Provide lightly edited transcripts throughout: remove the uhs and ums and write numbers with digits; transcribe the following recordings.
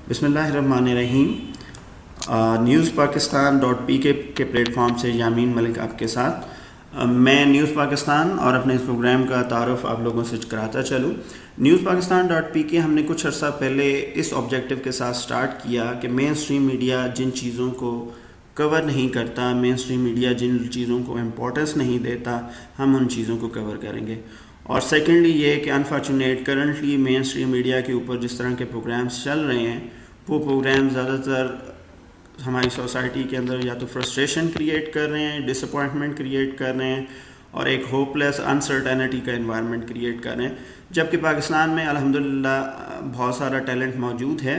बिस्मिल्लाहिर्रहमानिर्रहीम। News Pakistan .pk के platform से यामीन मलिक आपके साथ। मैं न्यूज़ पाकिस्तान और अपने इस प्रोग्राम का तारुफ आप लोगों से कराता चलूँ। न्यूज़ पाकिस्तान .pk हमने कुछ अर्सा पहले इस ऑब्जेक्टिव के साथ स्टार्ट किया कि मेन स्ट्रीम मीडिया जिन चीज़ों को कवर नहीं करता, मेन स्ट्रीम मीडिया जिन चीज़ों को इम्पोर्टेंस नहीं देता, हम उन चीज़ों को कवर करेंगे। और सेकेंडली ये कि unfortunate currently main stream media के ऊपर जिस तरह के प्रोग्राम्स चल रहे हैं, वो प्रोग्राम ज़्यादातर हमारी सोसाइटी के अंदर या तो फ्रस्ट्रेशन क्रिएट कर रहे हैं, डिसअपॉइंटमेंट क्रिएट कर रहे हैं और एक होपलेस अनसर्टेनिटी का एनवायरनमेंट क्रिएट कर रहे हैं। जबकि पाकिस्तान में अल्हम्दुलिल्लाह बहुत सारा टैलेंट मौजूद है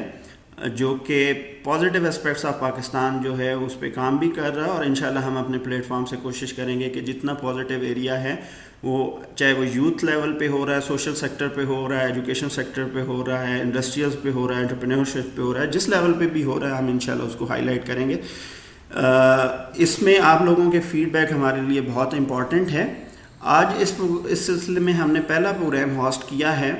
जो कि पॉजिटिव एस्पेक्ट्स ऑफ पाकिस्तान जो है उस पर काम भी कर रहा है। और इंशाल्लाह हम अपने प्लेटफॉर्म से कोशिश करेंगे कि जितना पॉजिटिव एरिया है वो चाहे वो यूथ लेवल पे हो रहा है, सोशल सेक्टर पे हो रहा है, एजुकेशन सेक्टर पे हो रहा है, इंडस्ट्रियल्स पे हो रहा है, एंटरप्रेन्योरशिप पे हो रहा है, जिस लेवल पे भी हो रहा है हम इंशाल्लाह उसको हाईलाइट करेंगे। इसमें आप लोगों के फीडबैक हमारे लिए बहुत इम्पॉर्टेंट है। आज इस सिलसिले में हमने पहला प्रोग्राम होस्ट किया है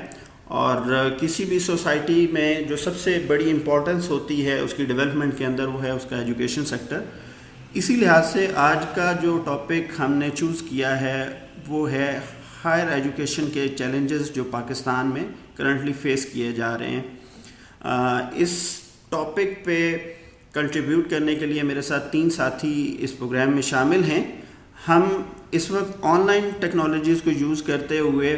और किसी भी सोसाइटी में जो सबसे बड़ी इम्पोर्टेंस होती है उसकी डेवलपमेंट के अंदर वो है उसका एजुकेशन सेक्टर। इसी लिहाज से आज का जो टॉपिक हमने चूज़ किया है वो है हायर एजुकेशन के चैलेंजेस जो पाकिस्तान में करंटली फेस किए जा रहे हैं। इस टॉपिक पे कंट्रीब्यूट करने के लिए मेरे साथ 3 साथी इस प्रोग्राम में शामिल हैं। हम इस वक्त ऑनलाइन टेक्नोलॉजीज़ को यूज़ करते हुए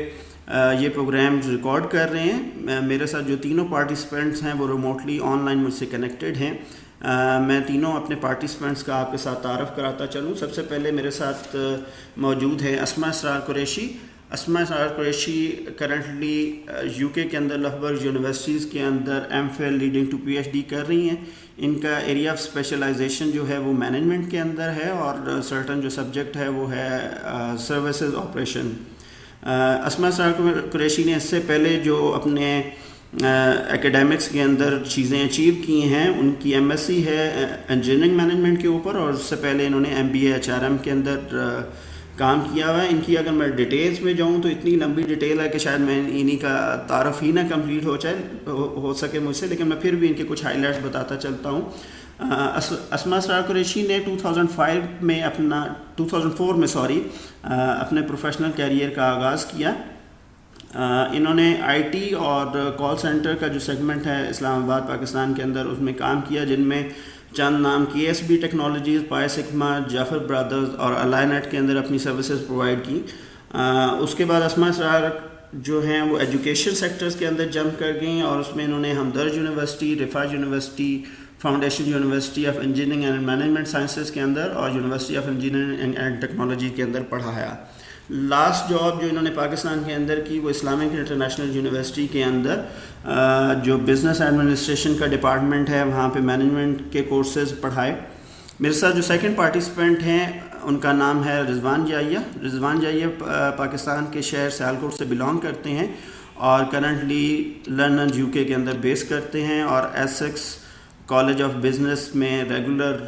ये प्रोग्राम रिकॉर्ड कर रहे हैं। मेरे साथ जो तीनों पार्टिसिपेंट्स हैं वो रिमोटली ऑनलाइन मुझसे कनेक्टेड हैं। मैं तीनों अपने पार्टिसिपेंट्स का आपके साथ तारफ़ कराता चलूँ। सबसे पहले मेरे साथ मौजूद है अस्मा इसरार कुरैशी। अस्मा इसरार कुरैशी करंटली यूके के अंदर लफबर्ग यूनिवर्सिटीज़ के अंदर एमफिल लीडिंग टू पीएचडी कर रही हैं। इनका एरिया ऑफ स्पेशलाइजेशन जो है वो मैनेजमेंट के अंदर है और सर्टन जो सब्जेक्ट है वो है सर्विसेज ऑपरेशन। अस्मा इसरार कुरैशी ने इससे पहले जो अपने एकेडमिक्स के अंदर चीज़ें अचीव की हैं, उनकी एमएससी है इंजीनियरिंग मैनेजमेंट के ऊपर और उससे पहले इन्होंने एमबीए एचआरएम के अंदर काम किया हुआ है। इनकी अगर मैं डिटेल्स में जाऊं तो इतनी लंबी डिटेल है कि शायद मैं इन्हीं का तारफ़ ही ना कंप्लीट हो सके मुझसे, लेकिन मैं फिर भी इनके कुछ हाइलाइट्स बताता चलता हूँ। अस्मा इसरार कुरैशी ने 2004 में अपने प्रोफेशनल कैरियर का आगाज़ किया। इन्होंने आईटी और कॉल सेंटर का जो सेगमेंट है इस्लामाबाद पाकिस्तान के अंदर उसमें काम किया, जिनमें चंद नाम केएसबी टेक्नोलॉजीज़, पायसिग्मा, जाफर ब्रदर्स और अलाइनेट के अंदर अपनी सर्विसेज प्रोवाइड की। उसके बाद अस्मा इसरार जो हैं वो एजुकेशन सेक्टर्स के अंदर जंप कर गई और उसमें इन्होंने Hamdard University, Riphah University, Foundation University of Engineering and Management Sciences के अंदर और University of Engineering and Technology के अंदर पढ़ाया। लास्ट जॉब जो इन्होंने पाकिस्तान के अंदर की वो इस्लामिक इंटरनेशनल यूनिवर्सिटी के अंदर जो बिज़नेस एडमिनिस्ट्रेशन का डिपार्टमेंट है वहाँ पे मैनेजमेंट के कोर्सेज पढ़ाए। मेरे साथ जो सेकंड पार्टिसिपेंट हैं उनका नाम है रिजवान जाहिया। रिजवान जाहिया पाकिस्तान के शहर सियालकोट से बिलोंग करते हैं और करंटली लंदन यूके के अंदर बेस करते हैं और एसेक्स कॉलेज ऑफ बिज़नेस में रेगुलर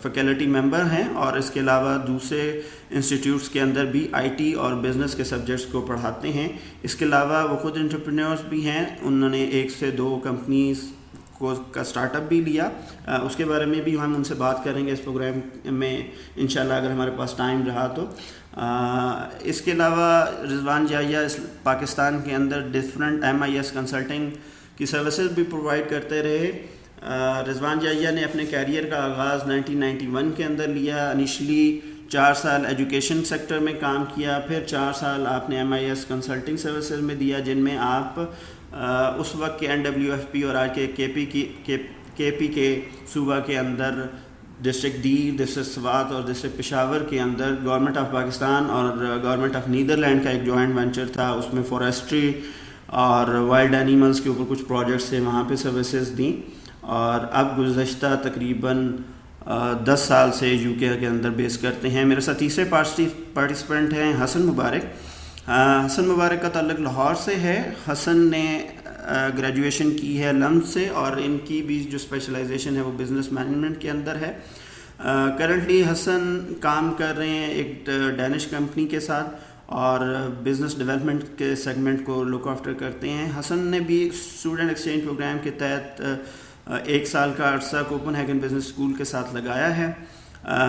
फैकल्टी मेंबर हैं और इसके अलावा दूसरे इंस्टीट्यूट्स के अंदर भी आईटी और बिज़नेस के सब्जेक्ट्स को पढ़ाते हैं। इसके अलावा वो खुद एंटरप्रेन्योर्स भी हैं। उन्होंने 1 से 2 कंपनीज़ का स्टार्टअप भी लिया। उसके बारे में भी हम उनसे बात करेंगे इस प्रोग्राम में इंशाल्लाह अगर हमारे पास टाइम रहा तो। इसके अलावा रिजवान जाहिया इस पाकिस्तान के अंदर डिफरेंट MIS कंसल्टिंग की सर्विसेज भी प्रोवाइड करते रहे। रिजवान जाहिया ने अपने कैरियर का आगाज़ 1991 के अंदर लिया। इनिशली 4 साल एजुकेशन सेक्टर में काम किया, फिर 4 साल आपने MIS कंसल्टिंग सर्विसेज में दिया, जिनमें आप उस वक्त के NWFP और आज के KP के सूबा के अंदर डिस्ट्रिक्ट D, डिस्ट्रिक्ट स्वात और डिस्ट्रिक्ट पेशावर के अंदर गवर्नमेंट ऑफ पाकिस्तान और गवर्नमेंट ऑफ नीदरलैंड का एक जॉइंट वेंचर था, उसमें फॉरेस्ट्री और वाइल्ड एनिमल्स के ऊपर कुछ प्रोजेक्ट्स थे, वहाँ पे सर्विसेज दी। और अब गुज़श्ता तकरीबन 10 साल से यूके के अंदर बेस करते हैं। मेरे साथ तीसरे पार्टिसिपेंट हैं हसन मुबारक। हसन मुबारक का ताल्लुक़ लाहौर से है। हसन ने ग्रेजुएशन की है लम्ब से और इनकी भी जो स्पेशलाइजेशन है वो बिज़नेस मैनेजमेंट के अंदर है। करंटली हसन काम कर रहे हैं एक डैनिश कंपनी के साथ और बिज़नेस डेवलपमेंट के सेगमेंट को लुक आफ्टर करते हैं। हसन ने भी स्टूडेंट एक्सचेंज प्रोग्राम के तहत 1 साल का अर्सा कोपनहेगन बिज़नेस स्कूल के साथ लगाया है।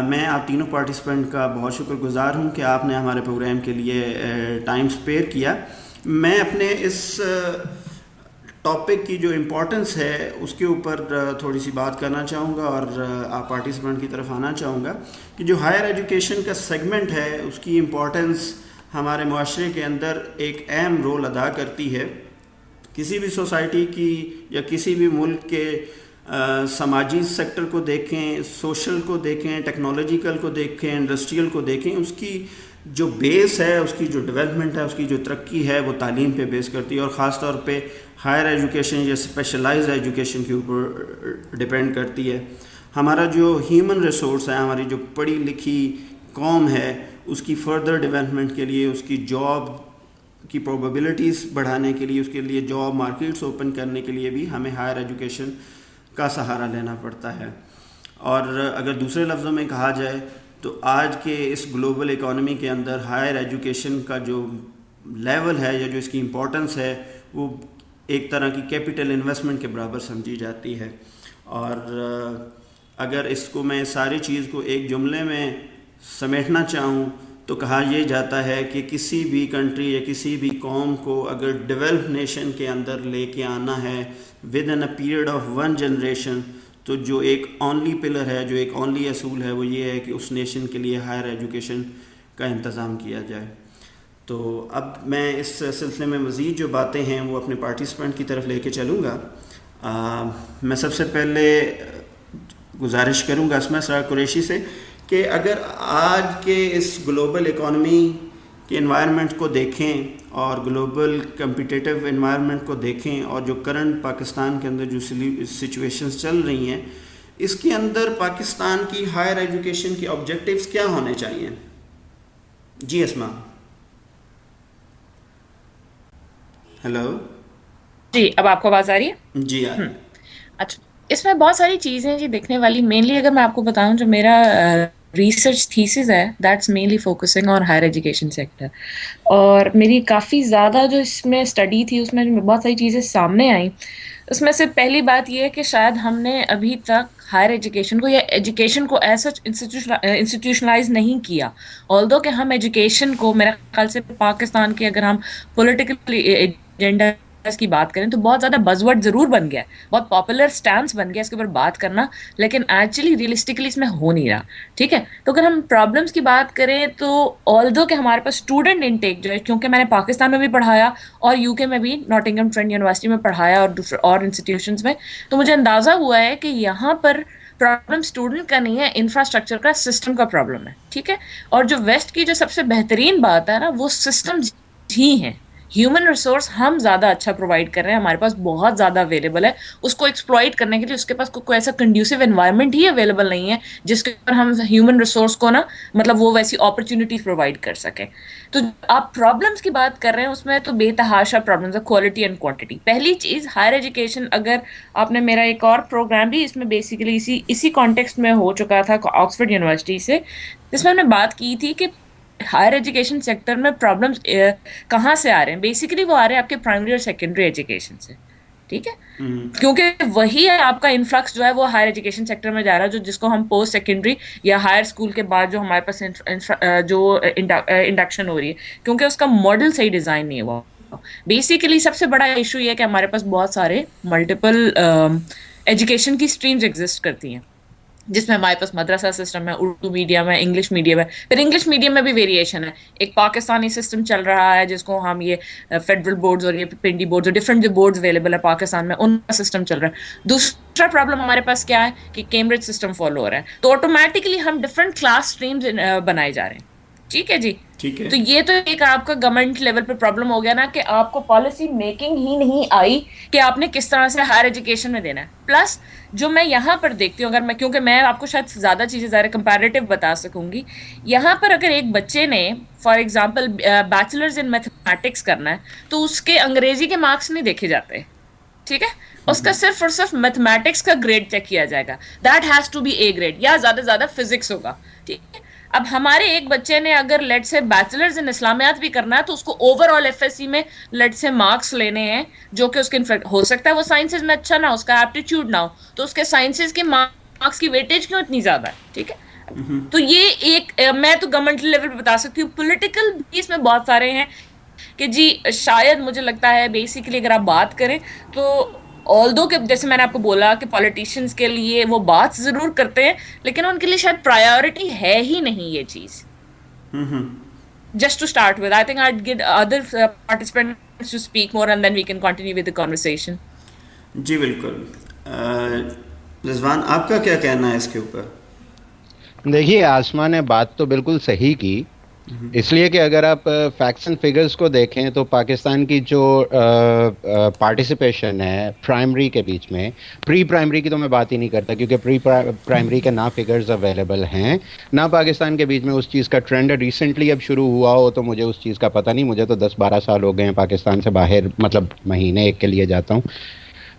मैं आप तीनों पार्टिसिपेंट का बहुत शुक्रगुजार हूँ कि आपने हमारे प्रोग्राम के लिए टाइम स्पेयर किया। मैं अपने इस टॉपिक की जो इम्पोर्टेंस है उसके ऊपर थोड़ी सी बात करना चाहूँगा और आप पार्टिसिपेंट की तरफ आना चाहूँगा कि जो हायर एजुकेशन का सेगमेंट है उसकी इम्पोर्टेंस हमारे मुआशरे के अंदर एक अहम रोल अदा करती है। किसी भी सोसाइटी की या किसी भी मुल्क के समाजी सेक्टर को देखें, सोशल को देखें, टेक्नोलॉजिकल को देखें, इंडस्ट्रियल को देखें, उसकी जो बेस है, उसकी जो डेवलपमेंट है, उसकी जो तरक्की है वो तालीम पे बेस करती है और ख़ास तौर पे हायर एजुकेशन या स्पेशलाइज्ड एजुकेशन के ऊपर डिपेंड करती है। हमारा जो ह्यूमन रिसोर्स है, हमारी जो पढ़ी लिखी कौम है, उसकी फ़र्दर डेवलपमेंट के लिए, उसकी जॉब की प्रोबेबिलिटीज़ बढ़ाने के लिए, उसके लिए जॉब मार्केट्स ओपन करने के लिए भी हमें हायर एजुकेशन का सहारा लेना पड़ता है। और अगर दूसरे लफ्ज़ों में कहा जाए तो आज के इस ग्लोबल इकोनॉमी के अंदर हायर एजुकेशन का जो लेवल है या जो इसकी इम्पोर्टेंस है वो एक तरह की कैपिटल इन्वेस्टमेंट के बराबर समझी जाती है। और अगर इसको मैं सारी चीज़ को एक जुमले में समेटना चाहूँ तो कहा यह जाता है कि किसी भी कंट्री या किसी भी कौम को अगर डेवलप नेशन के अंदर लेके आना है with in a period of 1 generation, तो जो एक ओनली पिलर है, जो एक ओनली असूल है वो ये है कि उस नेशन के लिए हायर एजुकेशन का इंतज़ाम किया जाए। तो अब मैं इस सिलसिले में मज़ीद जो बातें हैं वो अपने पार्टिसिपेंट की तरफ लेके चलूँगा। मैं सबसे पहले गुजारिश करूँगा अस्मा सरा कुरैशी से कि अगर आज के इस ग्लोबल इकोनॉमी के एनवायरनमेंट को देखें और ग्लोबल कम्पिटिटिव एनवायरनमेंट को देखें और जो करंट पाकिस्तान के अंदर जो सिचुएशंस चल रही हैं, इसके अंदर पाकिस्तान की हायर एजुकेशन के ऑब्जेक्टिव्स क्या होने चाहिए? जी अस्मा। हेलो जी, अब आपको आवाज आ रही है? जी आ रही है। अच्छा, इसमें बहुत सारी चीजें जी देखने वाली। मेनली अगर मैं आपको बताऊं, जो मेरा रिसर्च थीसिस है that's mainly focusing on higher education sector, और मेरी काफ़ी ज़्यादा जो इसमें स्टडी थी उसमें जो बहुत सारी चीज़ें सामने आई। उसमें से पहली बात यह है कि शायद हमने अभी तक हायर एजुकेशन को या एजुकेशन को ऐसा इंस्टीट्यूशनलाइज नहीं किया। ऑल्दो कि हम एजुकेशन को, मेरे ख्याल से पाकिस्तान के अगर हम पॉलिटिकल एजेंडा की बात करें तो बहुत ज्यादा बजवर्ड जरूर बन गया है, बहुत पॉपुलर स्टैंस बन गया इसके ऊपर बात करना, लेकिन एक्चुअली रियलिस्टिकली इसमें हो नहीं रहा। ठीक है, तो अगर हम प्रॉब्लम्स की बात करें तो ऑल्दो कि हमारे पास स्टूडेंट इनटेक जो है, क्योंकि मैंने पाकिस्तान में भी पढ़ाया और यूके में भी नॉटिंघम ट्रेंट यूनिवर्सिटी में पढ़ाया और दूसरे और इंस्टीट्यूशंस में, तो मुझे अंदाजा हुआ है कि यहाँ पर प्रॉब्लम स्टूडेंट का नहीं है, इंफ्रास्ट्रक्चर का, सिस्टम का प्रॉब्लम है। ठीक है, और जो वेस्ट की जो सबसे बेहतरीन बात है ना, वो सिस्टम ही है। ह्यूमन रिसोर्स हम ज़्यादा अच्छा प्रोवाइड कर रहे हैं, हमारे पास बहुत ज़्यादा अवेलेबल है। उसको एक्सप्लॉइट करने के लिए उसके पास कोई ऐसा कंड्यूसिव एनवायरनमेंट ही अवेलेबल नहीं है जिसके ऊपर हम ह्यूमन रिसोर्स को ना, मतलब वो वैसी अपॉर्चुनिटीज प्रोवाइड कर सकें। तो आप प्रॉब्लम्स की बात कर रहे हैं, उसमें तो बेतहाशा प्रॉब्लम्स है, क्वालिटी एंड क्वांटिटी। पहली चीज़ हायर एजुकेशन, अगर आपने मेरा एक और प्रोग्राम भी इसमें बेसिकली इसी कॉन्टेक्स्ट में हो चुका था ऑक्सफोर्ड यूनिवर्सिटी से, जिसमें हमने बात की थी कि हायर एजुकेशन सेक्टर में प्रॉब्लम्स कहाँ से आ रहे हैं। बेसिकली वो आ रहे हैं आपके प्राइमरी और सेकेंडरी एजुकेशन से। ठीक है, क्योंकि वही है आपका इन्फ्लक्स जो है वो हायर एजुकेशन सेक्टर में जा रहा है, जो जिसको हम पोस्ट सेकेंडरी या हायर स्कूल के बाद जो हमारे पास जो इंडक्शन हो रही है, क्योंकि उसका मॉडल सही डिजाइन नहीं हुआ। बेसिकली सबसे बड़ा इशू ये है कि हमारे पास बहुत सारे मल्टीपल एजुकेशन की स्ट्रीम्स एग्जिस्ट करती हैं, जिसमें हमारे पास मदरसा सिस्टम है, उर्दू मीडियम है, इंग्लिश मीडियम है। फिर इंग्लिश मीडियम में भी वेरिएशन है, एक पाकिस्तानी सिस्टम चल रहा है जिसको हम ये फेडरल बोर्ड्स और ये पिंडी बोर्ड्स और डिफरेंट जो बोर्ड्स अवेलेबल है पाकिस्तान में, उनका सिस्टम चल रहा है। दूसरा प्रॉब्लम हमारे पास क्या है कि कैम्ब्रिज सिस्टम फॉलो हो रहा है, तो ऑटोमेटिकली हम डिफरेंट क्लास स्ट्रीम्स बनाए जा रहे हैं। ठीक है जी, ठीक है। तो ये तो एक आपका गवर्नमेंट लेवल पे प्रॉब्लम हो गया ना, कि आपको पॉलिसी मेकिंग ही नहीं आई कि आपने किस तरह से हायर एजुकेशन में देना है। प्लस जो मैं यहाँ पर देखती हूँ, अगर मैं, क्योंकि मैं आपको शायद ज़्यादा चीज़ें ज़्यादा कंपैरेटिव बता सकूंगी, यहाँ पर अगर एक बच्चे ने for example bachelors in mathematics करना है तो उसके अंग्रेजी के मार्क्स नहीं देखे जाते। ठीक है, उसका सिर्फ और सिर्फ मैथमेटिक्स का ग्रेड चेक किया जाएगा, that has to be A grade, या ज्यादा से ज्यादा फिजिक्स होगा। ठीक है, अब हमारे एक बच्चे ने अगर लेट से बैचलर्स इन इस्लामियात भी करना है तो उसको ओवरऑल एफएससी में लेट से मार्क्स लेने हैं, जो कि उसके इनफेक्ट हो सकता है वो साइंसेज में अच्छा ना हो, उसका एप्टीट्यूड ना हो, तो उसके साइंसेज के मार्क्स की वेटेज क्यों इतनी ज्यादा है? ठीक है। तो ये एक मैं तो गवर्नमेंट लेवल पे बता सकती हूँ, पॉलिटिकल भी इसमें बहुत सारे हैं कि जी शायद मुझे लगता है बेसिकली अगर आप बात करें तो ऑल्दो के जैसे मैंने आपको बोला कि पॉलिटिशियंस के लिए वो बात जरूर करते हैं, लेकिन उनके लिए शायद प्रायोरिटी है ही नहीं ये चीज। Just to start with, I think I'd get other participants to speak more and then we can continue with the conversation. जी बिल्कुल। रिजवान, आपका क्या कहना है इसके ऊपर? देखिए, आसमा ने बात तो बिल्कुल सही की, इसलिए कि अगर आप फैक्ट्स एंड फिगर्स को देखें तो पाकिस्तान की जो पार्टिसिपेशन है प्राइमरी के बीच में, प्री प्राइमरी की तो मैं बात ही नहीं करता क्योंकि प्री प्राइमरी के ना फिगर्स अवेलेबल हैं ना पाकिस्तान के बीच में उस चीज़ का ट्रेंड रिसेंटली अब शुरू हुआ हो, तो मुझे उस चीज़ का पता नहीं। मुझे तो 10-12 साल हो गए हैं पाकिस्तान से बाहर, मतलब महीने एक के लिए जाता हूँ।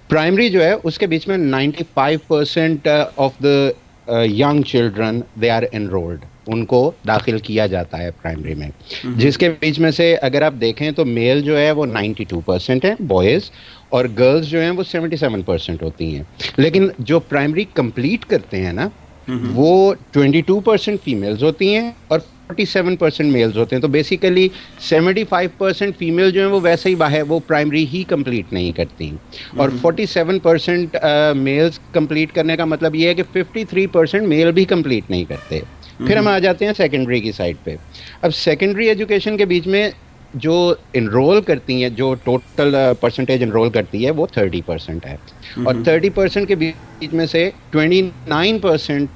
प्राइमरी जो है उसके बीच में 95% of the young children they are enrolled, उनको दाखिल किया जाता है प्राइमरी में, जिसके बीच में से अगर आप देखें तो मेल जो है वो 92% है बॉयज़, और गर्ल्स जो हैं वो 77% होती हैं। लेकिन जो प्राइमरी कंप्लीट करते हैं ना, वो 22% फीमेल्स होती हैं और 47% मेल्स होते हैं। तो बेसिकली 75% फीमेल जो हैं वो वैसे ही बाहर वो प्राइमरी ही कंप्लीट नहीं करती, और 47% मेल्स कंप्लीट करने का मतलब ये है कि 53% मेल भी कंप्लीट नहीं करते। फिर हम आ जाते हैं सेकेंडरी की साइड पे। अब सेकेंडरी एजुकेशन के बीच में जो इनरोल करती हैं, जो टोटल परसेंटेज इनरोल करती है वो 30% है, और 30% के बीच में से 29%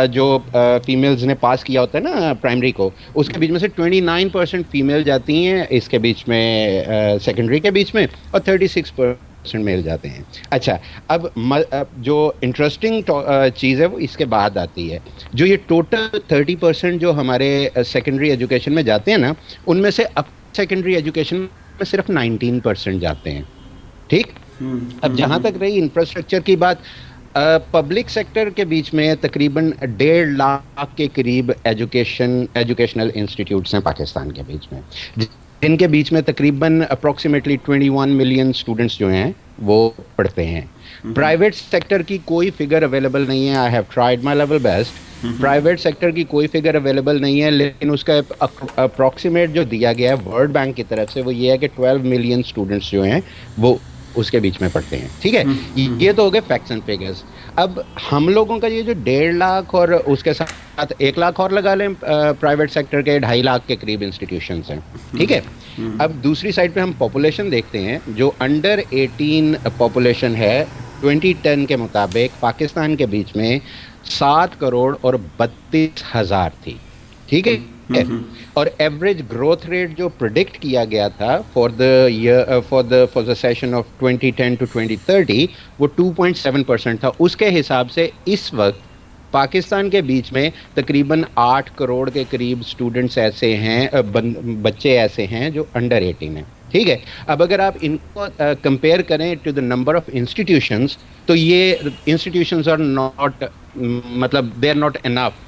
जो फीमेल्स ने पास किया होता है ना प्राइमरी को, उसके बीच में से 29% फीमेल जाती हैं इसके बीच में सेकेंडरी के बीच में, और 36% मेल जाते हैं। अच्छा, अब जो इंटरेस्टिंग चीज़ है वो इसके बाद आती है। जो ये टोटल 30% जो हमारे सेकेंडरी एजुकेशन में जाते हैं ना, उनमें से अब सेकेंडरी एजुकेशन में सिर्फ 19% जाते हैं। ठीक। अब जहाँ तक रही इंफ्रास्ट्रक्चर की बात, पब्लिक सेक्टर के बीच में तकरीबन 1.5 लाख के करीब एजुकेशनल इंस्टीट्यूट्स हैं पाकिस्तान के बीच में, जिनके बीच में तकरीबन अप्रॉक्सीमेटली 21 मिलियन स्टूडेंट्स जो हैं वो पढ़ते हैं। प्राइवेट सेक्टर की कोई फिगर अवेलेबल नहीं है। I have tried my level best. Private sector की कोई फिगर अवेलेबल नहीं है, लेकिन उसका अप्रॉक्सीमेट जो दिया गया है वर्ल्ड बैंक की तरफ से वो ये है कि 12 मिलियन स्टूडेंट्स जो हैं वो उसके बीच में पढ़ते हैं। ठीक है, ये तो हो गए फैक्ट्स एंड फिगर्स। अब हम लोगों का ये जो 1.5 लाख और उसके साथ 1 लाख और लगा लें प्राइवेट सेक्टर के 2.5 लाख के करीब इंस्टीट्यूशंस हैं। ठीक है। अब दूसरी साइड पे हम पॉपुलेशन देखते हैं, जो अंडर 18 पॉपुलेशन है 2010 के मुताबिक पाकिस्तान के बीच में 7 करोड़ और 32 हज़ार थी। ठीक है। और एवरेज ग्रोथ रेट जो प्रिडिक्ट किया गया था for the session of 2010 to 2030 वो 2.7% था। उसके हिसाब से इस वक्त पाकिस्तान के बीच में तकरीबन 8 करोड़ के करीब स्टूडेंट्स ऐसे हैं, बच्चे ऐसे हैं जो अंडर 18 हैं। ठीक है। अब अगर आप इनको कंपेयर करें to the number of institutions, तो ये इंस्टीट्यूशंस आर नॉट, मतलब दे आर नॉट इनफ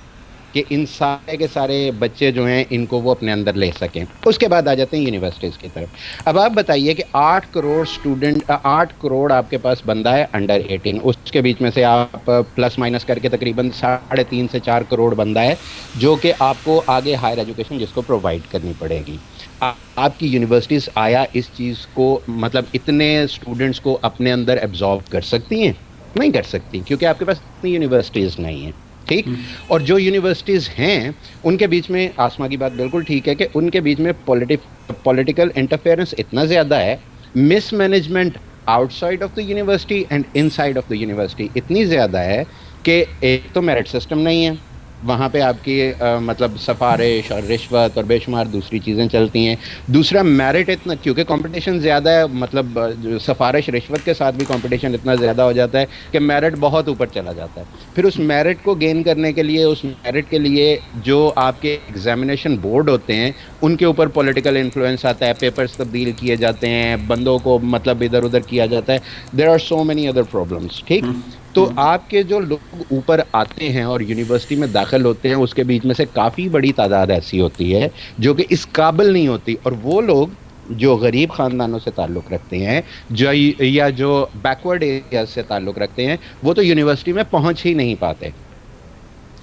कि इन सारे के सारे बच्चे जो हैं इनको वो अपने अंदर ले सकें। उसके बाद आ जाते हैं यूनिवर्सिटीज़ की तरफ। अब आप बताइए कि 8 करोड़ स्टूडेंट, 8 करोड़ आपके पास बंदा है अंडर 18, उसके बीच में से आप प्लस माइनस करके तकरीबन 3.5 से 4 करोड़ बंदा है जो कि आपको आगे हायर एजुकेशन जिसको प्रोवाइड करनी पड़ेगी। आपकी यूनिवर्सिटीज़ आया इस चीज़ को, मतलब इतने स्टूडेंट्स को अपने अंदर एब्जॉर्ब कर सकती हैं? नहीं कर सकती, क्योंकि आपके पास इतनी यूनिवर्सिटीज़ नहीं हैं। ठीक। और जो यूनिवर्सिटीज़ हैं उनके बीच में, आसमा की बात बिल्कुल ठीक है कि उनके बीच में पॉलिटिकल इंटरफेरेंस इतना ज़्यादा है, mismanagement outside of the university and inside of the university इतनी ज़्यादा है कि एक तो मेरिट सिस्टम नहीं है वहाँ पे, आपकी मतलब सिफारिश और रिश्वत और बेशुमार दूसरी चीज़ें चलती हैं। दूसरा मेरिट इतना, क्योंकि कंपटीशन ज़्यादा है, मतलब सिफारिश रिश्वत के साथ भी कंपटीशन इतना ज़्यादा हो जाता है कि मेरिट बहुत ऊपर चला जाता है। फिर उस मेरिट को गेन करने के लिए, उस मेरिट के लिए जो आपके एग्जामिनेशन बोर्ड होते हैं उनके ऊपर पॉलिटिकल इन्फ्लुएंस आता है, पेपर्स तब्दील किए जाते हैं, बंदों को मतलब इधर उधर किया जाता है। There are so many other problems. ठीक। तो आपके जो लोग ऊपर आते हैं और यूनिवर्सिटी में दाखिल होते हैं उसके बीच में से काफ़ी बड़ी तादाद ऐसी होती है जो कि इस काबिल नहीं होती, और वो लोग जो गरीब ख़ानदानों से ताल्लुक़ रखते हैं, जो या जो बैकवर्ड एरिया से ताल्लुक़ रखते हैं, वो तो यूनिवर्सिटी में पहुंच ही नहीं पाते।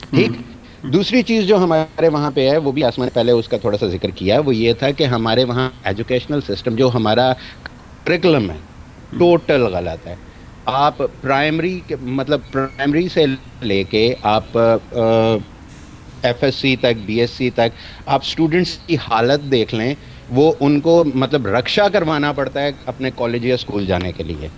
ठीक। दूसरी चीज़ जो हमारे वहाँ पे है, वो भी आसमान पहले उसका थोड़ा सा जिक्र किया, वो ये था कि हमारे वहाँ एजुकेशनल सिस्टम, जो हमारा करिकुलम है, टोटल गलत है। आप प्राइमरी मतलब प्राइमरी से लेके आप एफएससी तक, बीएससी तक, आप स्टूडेंट्स की हालत देख लें, वो उनको मतलब रक्षा करवाना पड़ता है अपने कॉलेज या स्कूल जाने के लिए,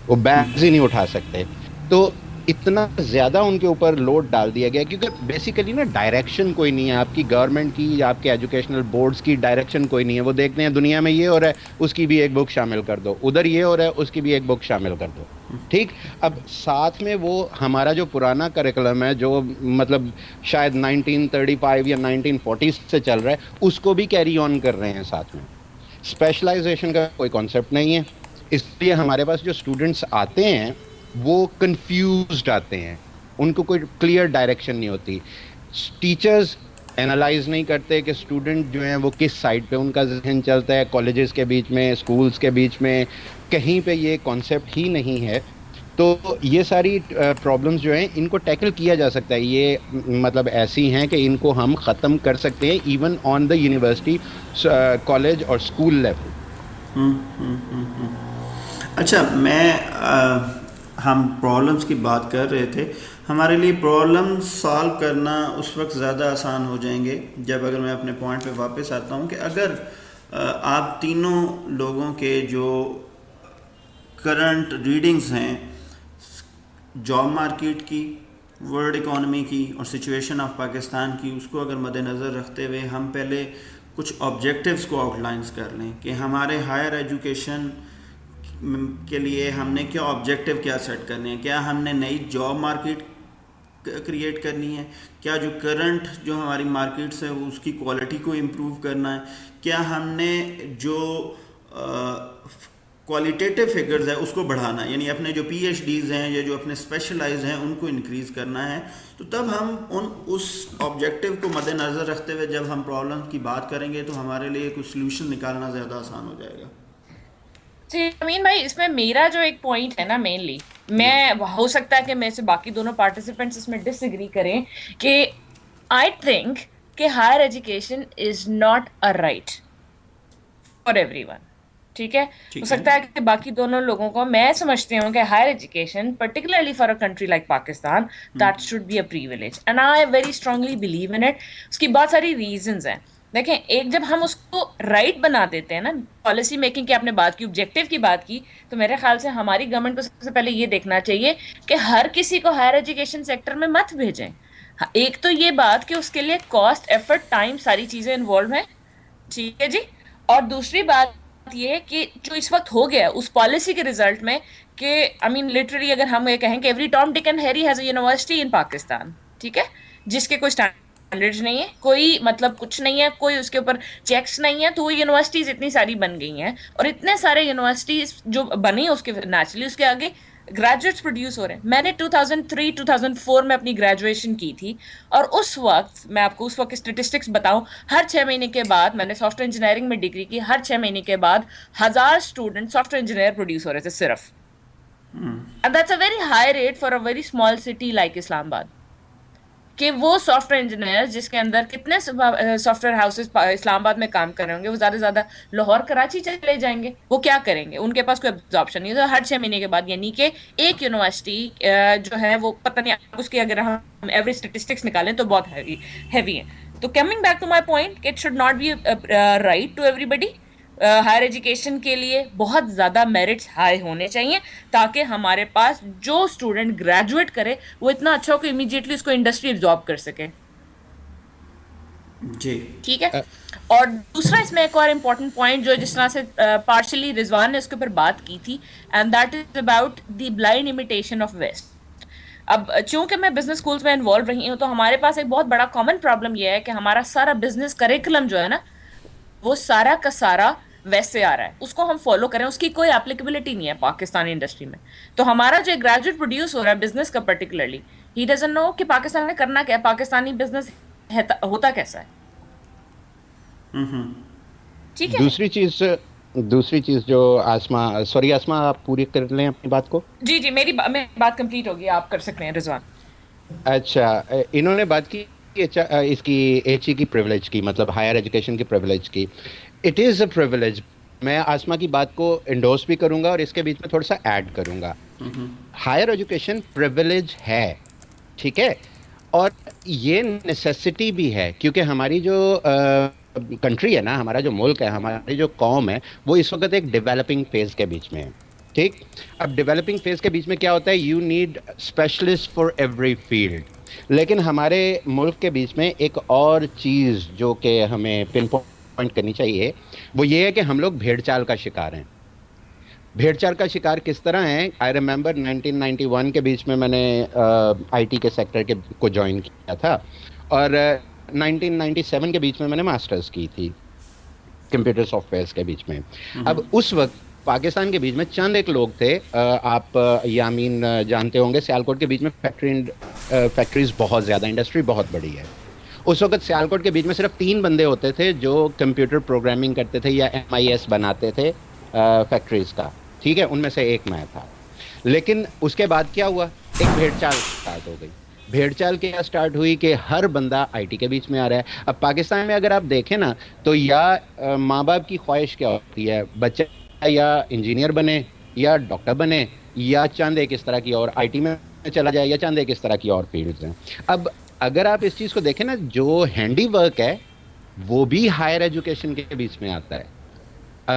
वो बैग्स ही नहीं उठा सकते। तो इतना ज़्यादा उनके ऊपर लोड डाल दिया गया क्योंकि बेसिकली ना डायरेक्शन कोई नहीं है आपकी गवर्नमेंट की या आपके एजुकेशनल बोर्ड्स की, डायरेक्शन कोई नहीं है। वो देखते हैं दुनिया में ये हो रहा है, उसकी भी एक बुक शामिल कर दो, उधर ये हो रहा है, उसकी भी एक बुक शामिल कर दो। ठीक। अब साथ में वो हमारा जो पुराना करिकुलम है, जो मतलब शायद 1935 या 1940 से चल रहा है, उसको भी कैरी ऑन कर रहे हैं साथ में। स्पेशलाइजेशन का कोई कॉन्सेप्ट नहीं है, इसलिए हमारे पास जो स्टूडेंट्स आते हैं वो कंफ्यूज्ड आते हैं, उनको कोई क्लियर डायरेक्शन नहीं होती। टीचर्स एनालाइज नहीं करते कि स्टूडेंट जो हैं वो किस साइड पे उनका जहन चलता है, कॉलेजेस के बीच में, स्कूल्स के बीच में, कहीं पे ये कॉन्सेप्ट ही नहीं है। तो ये सारी प्रॉब्लम्स जो हैं इनको टैकल किया जा सकता है, ये मतलब ऐसी हैं कि इनको हम ख़त्म कर सकते हैं even on the university, college और स्कूल लेवल। अच्छा, हम प्रॉब्लम्स की बात कर रहे थे। हमारे लिए प्रॉब्लम सॉल्व करना उस वक्त ज़्यादा आसान हो जाएंगे जब, अगर मैं अपने पॉइंट पे वापस आता हूँ, कि अगर आप तीनों लोगों के जो करंट रीडिंग्स हैं जॉब मार्केट की, वर्ल्ड इकोनॉमी की और सिचुएशन ऑफ पाकिस्तान की, उसको अगर मद्देनज़र रखते हुए हम पहले कुछ ऑब्जेक्टिव्स को आउटलाइंस कर लें कि हमारे हायर एजुकेशन के लिए हमने क्या ऑब्जेक्टिव क्या सेट करने हैं। क्या हमने नई जॉब मार्केट क्रिएट करनी है? क्या जो करंट जो हमारी मार्केट्स है वो उसकी क्वालिटी को इम्प्रूव करना है? क्या हमने जो क्वालिटेटिव फिगर्स है उसको बढ़ाना है, यानी अपने जो पीएचडीज हैं या जो अपने स्पेशलाइज हैं उनको इंक्रीज़ करना है? तो तब हम उस ऑब्जेक्टिव को मद्देनज़र रखते हुए जब हम प्रॉब्लम की बात करेंगे तो हमारे लिए कुछ सोल्यूशन निकालना ज़्यादा आसान हो जाएगा। जी अमीन भाई, इसमें मेरा जो एक पॉइंट है ना, मेनली मैं, हो सकता है कि मेरे से बाकी दोनों पार्टिसिपेंट्स इसमें डिसएग्री करें, कि आई थिंक कि higher education is not a right for everyone. ठीक है, हो सकता है कि बाकी दोनों लोगों को, मैं समझती हूँ कि higher education particularly for a country like Pakistan that should be a privilege, and I very strongly believe in it. उसकी बहुत सारी रीजंस हैं। देखें, एक जब हम उसको राइट बना देते हैं ना, पॉलिसी मेकिंग की आपने बात की, ऑब्जेक्टिव की बात की, तो मेरे ख्याल से हमारी गवर्नमेंट को सबसे पहले ये देखना चाहिए कि हर किसी को हायर एजुकेशन सेक्टर में मत भेजें। एक तो ये बात कि उसके लिए कॉस्ट, एफर्ट, टाइम, सारी चीजें इन्वॉल्व हैं, ठीक है जी। और दूसरी बात ये कि जो इस वक्त हो गया उस पॉलिसी के रिजल्ट में, कि आई मीन लिटरली अगर हम ये कहें कि every Tom Dick and Harry has a university in Pakistan, ठीक है, जिसके कोई स्टैंडर्ड्स नहीं है, कोई मतलब कुछ नहीं है, कोई उसके ऊपर चेक्स नहीं है, तो वो यूनिवर्सिटीज इतनी सारी बन गई हैं, और इतने सारे यूनिवर्सिटीज जो बनी उसके नेचुरली उसके आगे ग्रेजुएट्स प्रोड्यूस हो रहे हैं। मैंने 2003-2004 में अपनी ग्रेजुएशन की थी, और उस वक्त मैं आपको उस वक्त की स्टेटिस्टिक्स बताऊं, हर 6 महीने के बाद, मैंने सॉफ्टवेयर इंजीनियरिंग में डिग्री की, हर 6 महीने के बाद 1000 स्टूडेंट सॉफ्टवेयर इंजीनियर प्रोड्यूस हो रहे थे सिर्फ। And that's a very high rate for a very small city like Islamabad, कि वो सॉफ्टवेयर इंजीनियर जिसके अंदर कितने सॉफ्टवेयर हाउसेस इस्लामाबाद में काम कर रहे होंगे, वो ज़्यादा से ज़्यादा लाहौर कराची चले जाएंगे। वो क्या करेंगे, उनके पास कोई ऑप्शन नहीं है। तो हर 6 महीने के बाद, यानी कि एक यूनिवर्सिटी जो है वो, पता नहीं उसकी अगर हम एवरेज स्टेटिस्टिक्स निकालें तो बहुत हैवी है। तो coming back to my point, it should not be right to everybody. Higher education के लिए बहुत ज़्यादा मेरिट्स हाई होने चाहिए, ताकि हमारे पास जो स्टूडेंट ग्रेजुएट करे वो इतना अच्छा हो कि इमीडिएटली उसको इंडस्ट्री एब्जॉर्ब कर सके। जी ठीक है। और दूसरा इसमें एक और इम्पॉर्टेंट पॉइंट जो जिस तरह से पार्शली रिजवान ने उसके ऊपर बात की थी, and that is about the blind imitation of west. अब चूंकि मैं बिजनेस स्कूल्स में इन्वॉल्व रही हूँ, तो हमारे पास एक बहुत बड़ा कॉमन प्रॉब्लम यह है कि हमारा सारा बिजनेस करिकुलम जो है ना, वो सारा का सारा वेस्ट से आ रहा है उसको हम फॉलो करें, उसकी कोई एप्लीकेबिलिटी नहीं है पाकिस्तानी इंडस्ट्री में। तो हमारा जो ग्रेजुएट प्रोड्यूस हो रहा है बिजनेस का पर्टिकुलरली, ही डजंट नो कि पाकिस्तान में करना क्या है, पाकिस्तानी बिजनेस होता कैसा है। ठीक है। दूसरी चीज जो आसमा, सॉरी आसमा, आप पूरी कर लें अपनी बात को। जी जी, मेरी बात कंप्लीट होगी, आप कर सकते हैं रिजवान। अच्छा, इन्होंने बात की इसकी एचई की प्रिविलेज की, मतलब हायर एजुकेशन की प्रिविलेज की। It is a privilege. मैं आसमा की बात को इंडोर्स भी करूंगा और इसके बीच में थोड़ा सा ऐड करूंगा। हायर एजुकेशन प्रिविलेज है, ठीक है, और ये नेसेसिटी भी है, क्योंकि हमारी जो कंट्री है ना, हमारा जो मुल्क है, हमारी जो कौम है, वो इस वक्त एक डेवलपिंग फेज के बीच में है। ठीक। अब डेवलपिंग फेज के बीच में क्या होता है, you need specialist for every field. लेकिन हमारे मुल्क के बीच में एक और चीज़ जो कि हमें पिन पॉइंट करनी चाहिए, वो ये है कि हम लोग भेड़ चाल का शिकार हैं। भेड़ चाल का शिकार किस तरह है? आई रिमेंबर 1991 के बीच में मैंने आईटी के सेक्टर के को ज्वाइन किया था, और 1997 के बीच में मैंने मास्टर्स की थी कंप्यूटर सॉफ्टवेयर्स के बीच में। अब उस वक्त पाकिस्तान के बीच में चंद एक लोग थे, आप यामीन जानते होंगे, सियालकोट के बीच में फैक्ट्रीज बहुत ज़्यादा, इंडस्ट्री बहुत बड़ी है। उस वक्त सियालकोट के बीच में सिर्फ 3 बंदे होते थे जो कंप्यूटर प्रोग्रामिंग करते थे या MIS बनाते थे फैक्ट्रीज़ का, ठीक है, उनमें से एक मैं था। लेकिन उसके बाद क्या हुआ, एक भेड़चाल स्टार्ट हो गई। भेड़चाल क्या स्टार्ट हुई कि हर बंदा आईटी के बीच में आ रहा है। अब पाकिस्तान में अगर आप देखें ना, तो या माँ बाप की ख्वाहिश क्या होती है, बच्चा या इंजीनियर बने या डॉक्टर बने या चंद एक इस तरह की और आईटी में चला जाए या चंद एक इस तरह की और फील्ड्स हैं। अब अगर आप इस चीज़ को देखें ना, जो हैंडी वर्क है वो भी हायर एजुकेशन के बीच में आता है।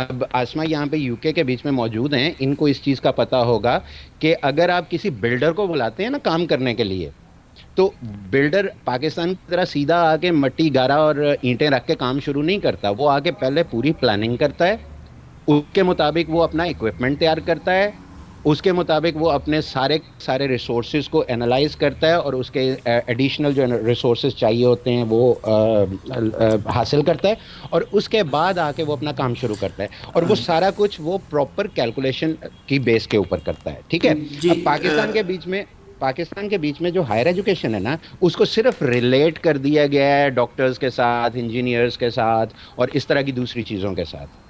अब आसमा यहाँ पे यूके के बीच में मौजूद हैं, इनको इस चीज़ का पता होगा कि अगर आप किसी बिल्डर को बुलाते हैं ना काम करने के लिए, तो बिल्डर पाकिस्तान की तरह सीधा आके मट्टी गारा और ईंटें रख के काम शुरू नहीं करता। वो आके पहले पूरी प्लानिंग करता है, उसके मुताबिक वो अपना इक्विपमेंट तैयार करता है, उसके मुताबिक वो अपने सारे रिसोर्सेज को एनालाइज करता है और उसके एडिशनल जो रिसोर्सेज चाहिए होते हैं वो हासिल करता है, और उसके बाद आके वो अपना काम शुरू करता है, और वो सारा कुछ वो प्रॉपर कैलकुलेशन की बेस के ऊपर करता है। ठीक है। अब पाकिस्तान के बीच में जो हायर एजुकेशन है ना, उसको सिर्फ रिलेट कर दिया गया है डॉक्टर्स के साथ, इंजीनियर्स के साथ और इस तरह की दूसरी चीज़ों के साथ।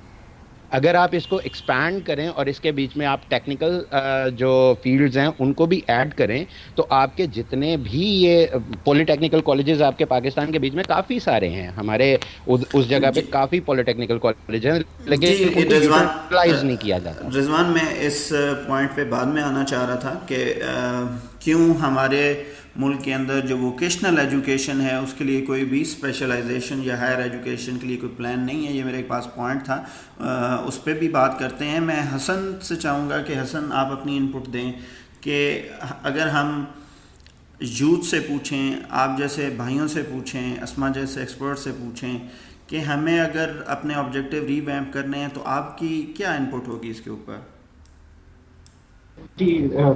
अगर आप इसको एक्सपैंड करें और इसके बीच में आप टेक्निकल जो फील्ड्स हैं उनको भी ऐड करें, तो आपके जितने भी ये पॉलिटेक्निकल कॉलेजेस आपके पाकिस्तान के बीच में काफ़ी सारे हैं। हमारे उस जगह पे काफ़ी पॉलिटेक्निकल कॉलेज हैं, लेकिन उनको यूटिलाइज नहीं किया जाता। रिजवान, मैं इस पॉइंट पे बाद में आना चाह रहा था कि क्यों हमारे मुल्क के अंदर जो वोकेशनल एजुकेशन है उसके लिए कोई भी स्पेशलाइजेशन या हायर एजुकेशन के लिए कोई प्लान नहीं है। ये मेरे पास पॉइंट था, उस पर भी बात करते हैं। मैं हसन से चाहूँगा कि हसन आप अपनी इनपुट दें कि अगर हम यूथ से पूछें, आप जैसे भाइयों से पूछें, अस्मा जैसे एक्सपर्ट से पूछें कि हमें अगर अपने ऑब्जेक्टिव रीवैम्प करने हैं तो आपकी क्या इनपुट होगी इसके ऊपर? जी,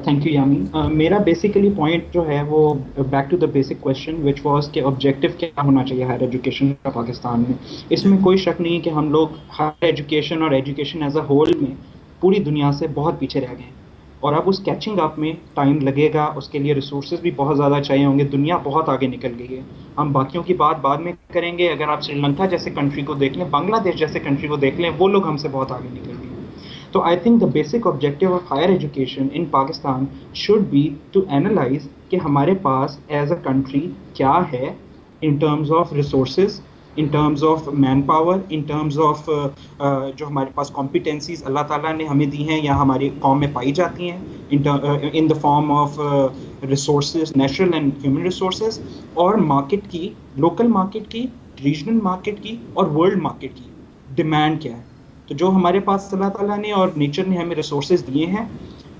थैंक यू यामीन। मेरा बेसिकली पॉइंट जो है वो back to the basic question which was कि ऑब्जेक्टिव क्या होना चाहिए हायर एजुकेशन का पाकिस्तान में। इसमें कोई शक नहीं है कि हम लोग हायर एजुकेशन और एजुकेशन एज अ होल में पूरी दुनिया से बहुत पीछे रह गए हैं, और अब उस कैचिंग अप में टाइम लगेगा, उसके लिए रिसोर्सेज भी बहुत ज़्यादा चाहिए होंगे। दुनिया बहुत आगे निकल गई है। हम बाकियों की बात बाद में करेंगे। अगर आप श्रीलंका जैसे कंट्री को देख लें, बांग्लादेश जैसे कंट्री को देख लें, वो लोग हमसे बहुत आगे निकल गए। So I think the basic objective of higher education in Pakistan should be to analyze कि हमारे पास as a country क्या है in terms of resources, in terms of manpower, in terms of जो हमारे पास competencies अल्लाह ताला ने हमें दी हैं या हमारी कौम में पाई जाती हैं in the form of resources, natural and human resources, और market की, local market की, regional market की और world market की demand क्या है। तो जो हमारे पास अल्लाह ताला ने और नेचर ने हमें रिसोर्सेज दिए हैं,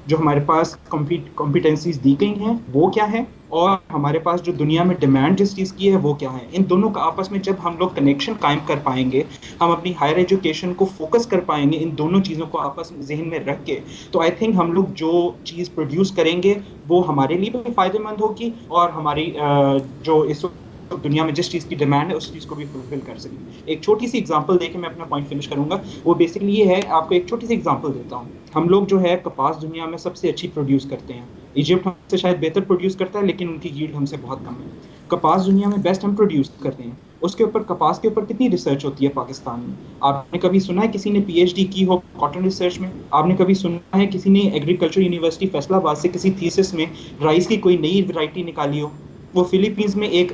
जो हमारे पास कॉम्पिटेंसीज दी गई हैं, वो क्या है, और हमारे पास जो दुनिया में डिमांड जिस चीज़ की है वो क्या है। इन दोनों का आपस में जब हम लोग कनेक्शन कायम कर पाएंगे, हम अपनी हायर एजुकेशन को फोकस कर पाएंगे इन दोनों चीज़ों को आपस में जहन में रख के, तो आई थिंक हम लोग जो चीज़ प्रोड्यूस करेंगे वो हमारे लिए भी फ़ायदेमंद होगी और हमारी जो इस दुनिया में जिस चीज़ की डिमांड है उस चीज़ को भी फुलफिल कर सकें। एक छोटी सी एग्जांपल देके मैं अपना पॉइंट फिनिश करूंगा। वो बेसिकली ये है, आपको एक छोटी सी एग्जांपल देता हूँ। हम लोग जो है कपास दुनिया में सबसे अच्छी प्रोड्यूस करते हैं। इजिप्ट हमसे शायद बेहतर प्रोड्यूस करता है, लेकिन उनकी यील्ड हमसे बहुत कम है। कपास दुनिया में बेस्ट हम प्रोड्यूस करते हैं। उसके ऊपर, कपास के ऊपर कितनी रिसर्च होती है पाकिस्तान में? आपने कभी सुना है किसी ने पीएचडी की हो कॉटन रिसर्च में? आपने कभी सुना है किसी ने एग्रीकल्चर यूनिवर्सिटी फैसलाबाद से किसी थीसिस में राइस की कोई नई वैरायटी निकाली हो? वो फिलीपींस में एक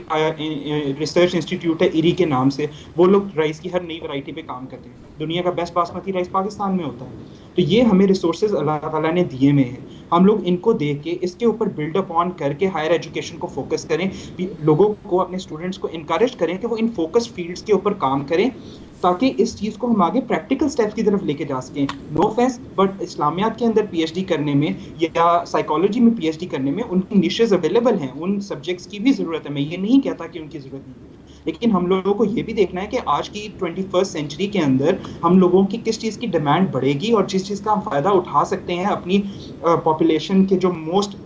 रिसर्च इंस्टीट्यूट है इरी के नाम से, वो लोग राइस की हर नई वैरायटी पे काम करते हैं। दुनिया का बेस्ट बासमती राइस पाकिस्तान में होता है। तो ये हमें रिसोर्सेज अल्लाह ताला ने दिए में हैं, हम लोग इनको देख के इसके ऊपर बिल्डअप ऑन करके हायर एजुकेशन को फोकस करें, लोगों को, अपने स्टूडेंट्स को इनकरेज करें कि वो इन फोकस फील्ड्स के ऊपर काम करें, ताकि इस चीज़ को हम आगे प्रैक्टिकल स्टेप्स की तरफ लेके जा सकें। नो ऑफेंस, बट इस्लामियात के अंदर पीएचडी करने में या साइकोलॉजी में पीएचडी करने में उनकी निशेज अवेलेबल हैं, उन सब्जेक्ट्स की भी ज़रूरत है। मैं ये नहीं कहता कि उनकी ज़रूरत नहीं है, लेकिन हम लोगों को ये भी देखना है कि आज की 21st सेंचुरी के अंदर हम लोगों की किस चीज़ की डिमांड बढ़ेगी और जिस चीज़ का हम फ़ायदा उठा सकते हैं अपनी पॉपुलेशन के जो मोस्ट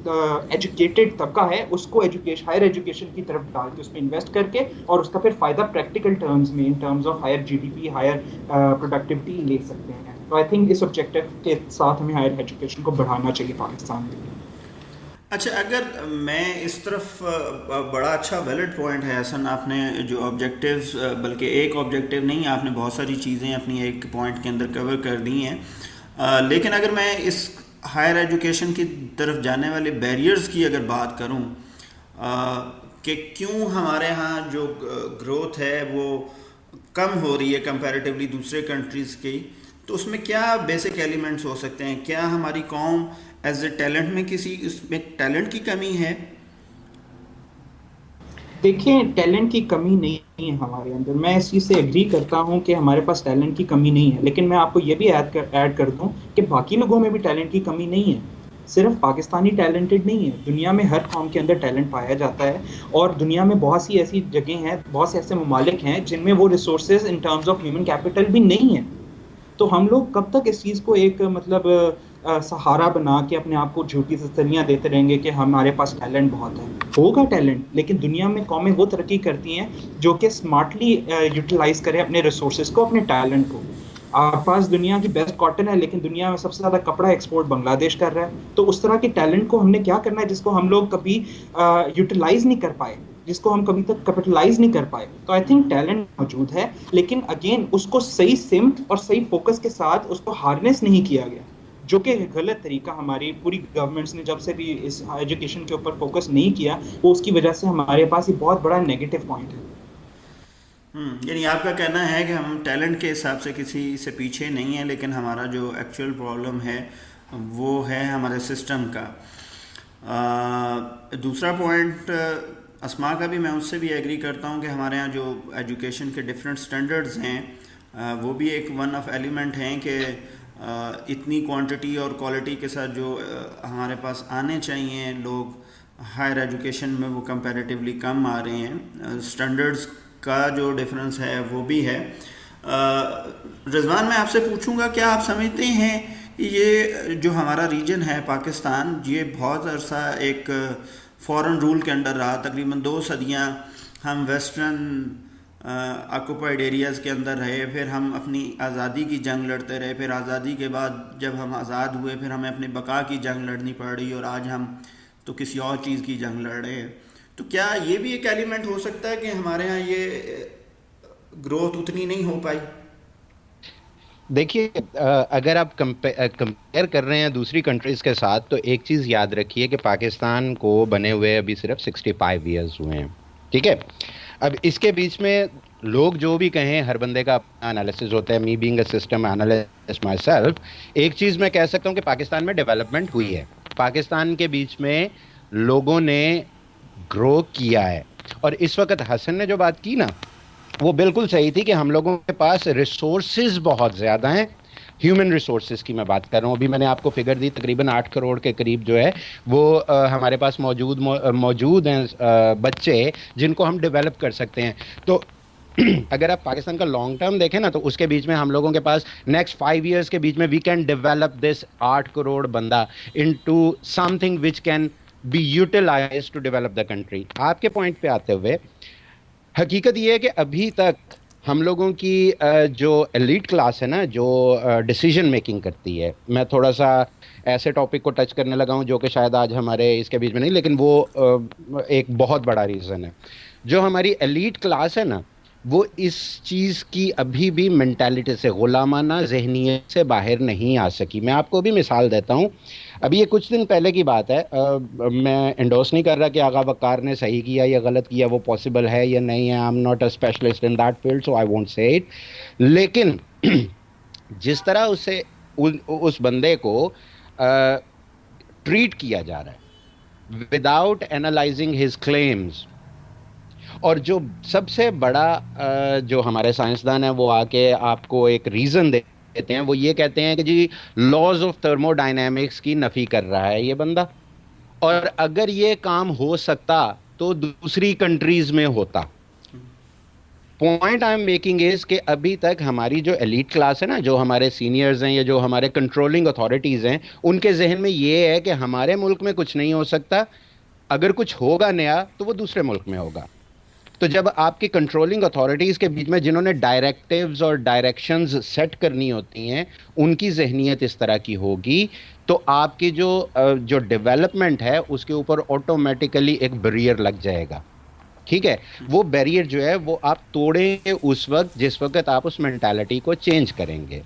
एजुकेटेड तबका है उसको हायर एजुकेशन की तरफ डाल के उसमें इन्वेस्ट करके और उसका फिर फ़ायदा प्रैक्टिकल टर्म्स में, in terms of higher GDP, higher productivity ले सकते हैं। तो आई थिंक इस ऑब्जेक्टिव के साथ हमें हायर एजुकेशन को बढ़ाना चाहिए पाकिस्तान में। अच्छा, अगर मैं इस तरफ बड़ा अच्छा वैलिड पॉइंट है हसन, आपने जो ऑब्जेक्टिव्स, बल्कि एक ऑब्जेक्टिव नहीं, आपने बहुत सारी चीज़ें अपनी एक पॉइंट के अंदर कवर कर दी हैं। लेकिन अगर मैं इस हायर एजुकेशन की तरफ जाने वाले बैरियर्स की अगर बात करूं, कि क्यों हमारे यहाँ जो ग्रोथ है वो कम हो रही है कंपैरेटिवली दूसरे कंट्रीज़ की, तो उसमें क्या बेसिक एलिमेंट्स हो सकते हैं? क्या हमारी कौम एज ए टैलेंट में किसी इसमें टैलेंट की कमी है? देखिए, टैलेंट की कमी नहीं है हमारे अंदर, मैं इस चीज़ से एग्री करता हूँ कि हमारे पास टैलेंट की कमी नहीं है, लेकिन मैं आपको ये भी ऐड कर दूँ कि बाकी लोगों में भी टैलेंट की कमी नहीं है। सिर्फ पाकिस्तानी टैलेंटेड नहीं है, दुनिया में हर कौम के अंदर टैलेंट पाया जाता है, और दुनिया में बहुत सी ऐसी जगह हैं, बहुत से ऐसे ममालिक हैं जिनमें वो resources in terms of human capital भी नहीं है। तो हम लोग कब तक इस चीज़ को एक मतलब सहारा बना के अपने आप को झूठी तसल्लियाँ देते रहेंगे कि हमारे पास टैलेंट बहुत है? होगा टैलेंट, लेकिन दुनिया में कौमें वो तरक्की करती हैं जो कि स्मार्टली यूटिलाइज करें अपने रिसोर्सेज को, अपने टैलेंट को। आपके पास दुनिया की बेस्ट कॉटन है, लेकिन दुनिया में सबसे ज़्यादा कपड़ा एक्सपोर्ट बांग्लादेश कर रहा है। तो उस तरह के टैलेंट को हमने क्या करना है जिसको हम लोग कभी यूटिलाइज नहीं कर पाए, जिसको हम कभी तक कैपिटलाइज नहीं कर पाए। तो आई थिंक टैलेंट मौजूद है, लेकिन अगेन उसको सही सिमत और सही फोकस के साथ उसको हार्नेस नहीं किया गया, जो कि गलत तरीका हमारी पूरी गवर्नमेंट्स ने जब से भी इस एजुकेशन के ऊपर फोकस नहीं किया, वो उसकी वजह से हमारे पास ये बहुत बड़ा नेगेटिव पॉइंट है। यानी आपका कहना है कि हम टैलेंट के हिसाब से किसी से पीछे नहीं है, लेकिन हमारा जो एक्चुअल प्रॉब्लम है वो है हमारे सिस्टम का। दूसरा पॉइंट अस्मा का भी, मैं उससे भी एग्री करता हूँ कि हमारे यहाँ जो एजुकेशन के डिफरेंट स्टैंडर्ड्स हैं वो भी एक वन ऑफ एलिमेंट हैं कि इतनी क्वांटिटी और क्वालिटी के साथ जो हमारे पास आने चाहिए लोग हायर एजुकेशन में, वो कंपैरेटिवली कम आ रहे हैं। स्टैंडर्ड्स का जो डिफरेंस है वो भी है। रिजवान, मैं आपसे पूछूंगा, क्या आप समझते हैं कि ये जो हमारा रीजन है पाकिस्तान, ये बहुत अरसा एक फॉरेन रूल के अंडर रहा, तकरीबन 2 सदियाँ हम वेस्टर्न ऑक्यूपाइड एरियाज़ के अंदर रहे, फिर हम अपनी आज़ादी की जंग लड़ते रहे, फिर आज़ादी के बाद जब हम आज़ाद हुए फिर हमें अपनी बका की जंग लड़नी पड़ रही, और आज हम तो किसी और चीज़ की जंग लड़ रहे हैं। तो क्या ये भी एक एलिमेंट हो सकता है कि हमारे यहाँ ये ग्रोथ उतनी नहीं हो पाई? देखिए, अगर आप कंपेयर कर रहे हैं दूसरी कंट्रीज़ के साथ, तो एक चीज़ याद रखिए कि पाकिस्तान को बने हुए अभी सिर्फ 65 ईयर्स हुए हैं, ठीक है। अब इसके बीच में लोग जो भी कहें, हर बंदे का अपना एनालिसिस होता है। Me being a system analyst my self, एक चीज़ मैं कह सकता हूँ कि पाकिस्तान में डेवलपमेंट हुई है, पाकिस्तान के बीच में लोगों ने ग्रो किया है। और इस वक्त हसन ने जो बात की ना, वो बिल्कुल सही थी कि हम लोगों के पास रिसोर्सेज बहुत ज़्यादा हैं। ह्यूमन रिसोर्सेज की मैं बात कर रहा हूँ। अभी मैंने आपको फिगर दी, तकरीबन 8 करोड़ के करीब जो है वो हमारे पास मौजूद हैं बच्चे जिनको हम डेवलप कर सकते हैं। तो अगर आप पाकिस्तान का लॉन्ग टर्म देखें ना, तो उसके बीच में हम लोगों के पास नेक्स्ट 5 इयर्स के बीच में we can develop this 8 crore बंदा into something which can be utilized to develop the country. आपके पॉइंट पे आते हुए, हकीकत ये है कि अभी तक हम लोगों की जो एलीट क्लास है ना, जो डिसीजन मेकिंग करती है, मैं थोड़ा सा ऐसे टॉपिक को टच करने लगा हूं जो कि शायद आज हमारे इसके बीच में नहीं, लेकिन वो एक बहुत बड़ा रीज़न है। जो हमारी एलीट क्लास है ना, वो इस चीज़ की अभी भी मेंटालिटी से, गुलामाना जहनीत से बाहर नहीं आ सकी। मैं आपको भी मिसाल देता हूँ। अभी ये कुछ दिन पहले की बात है, मैं इंडोर्स नहीं कर रहा कि आगा वकार ने सही किया या गलत किया, वो पॉसिबल है या नहीं है। I am not a specialist in that field, so I won't say it. लेकिन जिस तरह उस बंदे को ट्रीट किया जा रहा है विदाउट एनालाइजिंग हिज क्लेम्स, और जो सबसे बड़ा जो हमारे साइंसदान है वो आके आपको एक रीज़न देते हैं, वो ये कहते हैं कि जी लॉज ऑफ थर्मोडायनेमिक्स की नफी कर रहा है ये बंदा, और अगर ये काम हो सकता तो दूसरी कंट्रीज में होता। Point I am making is कि अभी तक हमारी जो एलीट क्लास है ना, जो हमारे सीनियर्स हैं या जो हमारे कंट्रोलिंग अथॉरिटीज़ हैं, उनके जहन में ये है कि हमारे मुल्क में कुछ नहीं हो सकता, अगर कुछ होगा नया तो वो दूसरे मुल्क में होगा। तो जब आपकी कंट्रोलिंग अथॉरिटीज़ के बीच में जिन्होंने डायरेक्टिव्स और डायरेक्शंस सेट करनी होती हैं, उनकी जहनीत इस तरह की होगी, तो आपकी जो डेवलपमेंट है उसके ऊपर ऑटोमेटिकली एक बैरियर लग जाएगा। ठीक है, वो बैरियर जो है वो आप तोड़ेंगे उस वक्त जिस वक्त आप उस मेंटालिटी को चेंज करेंगे।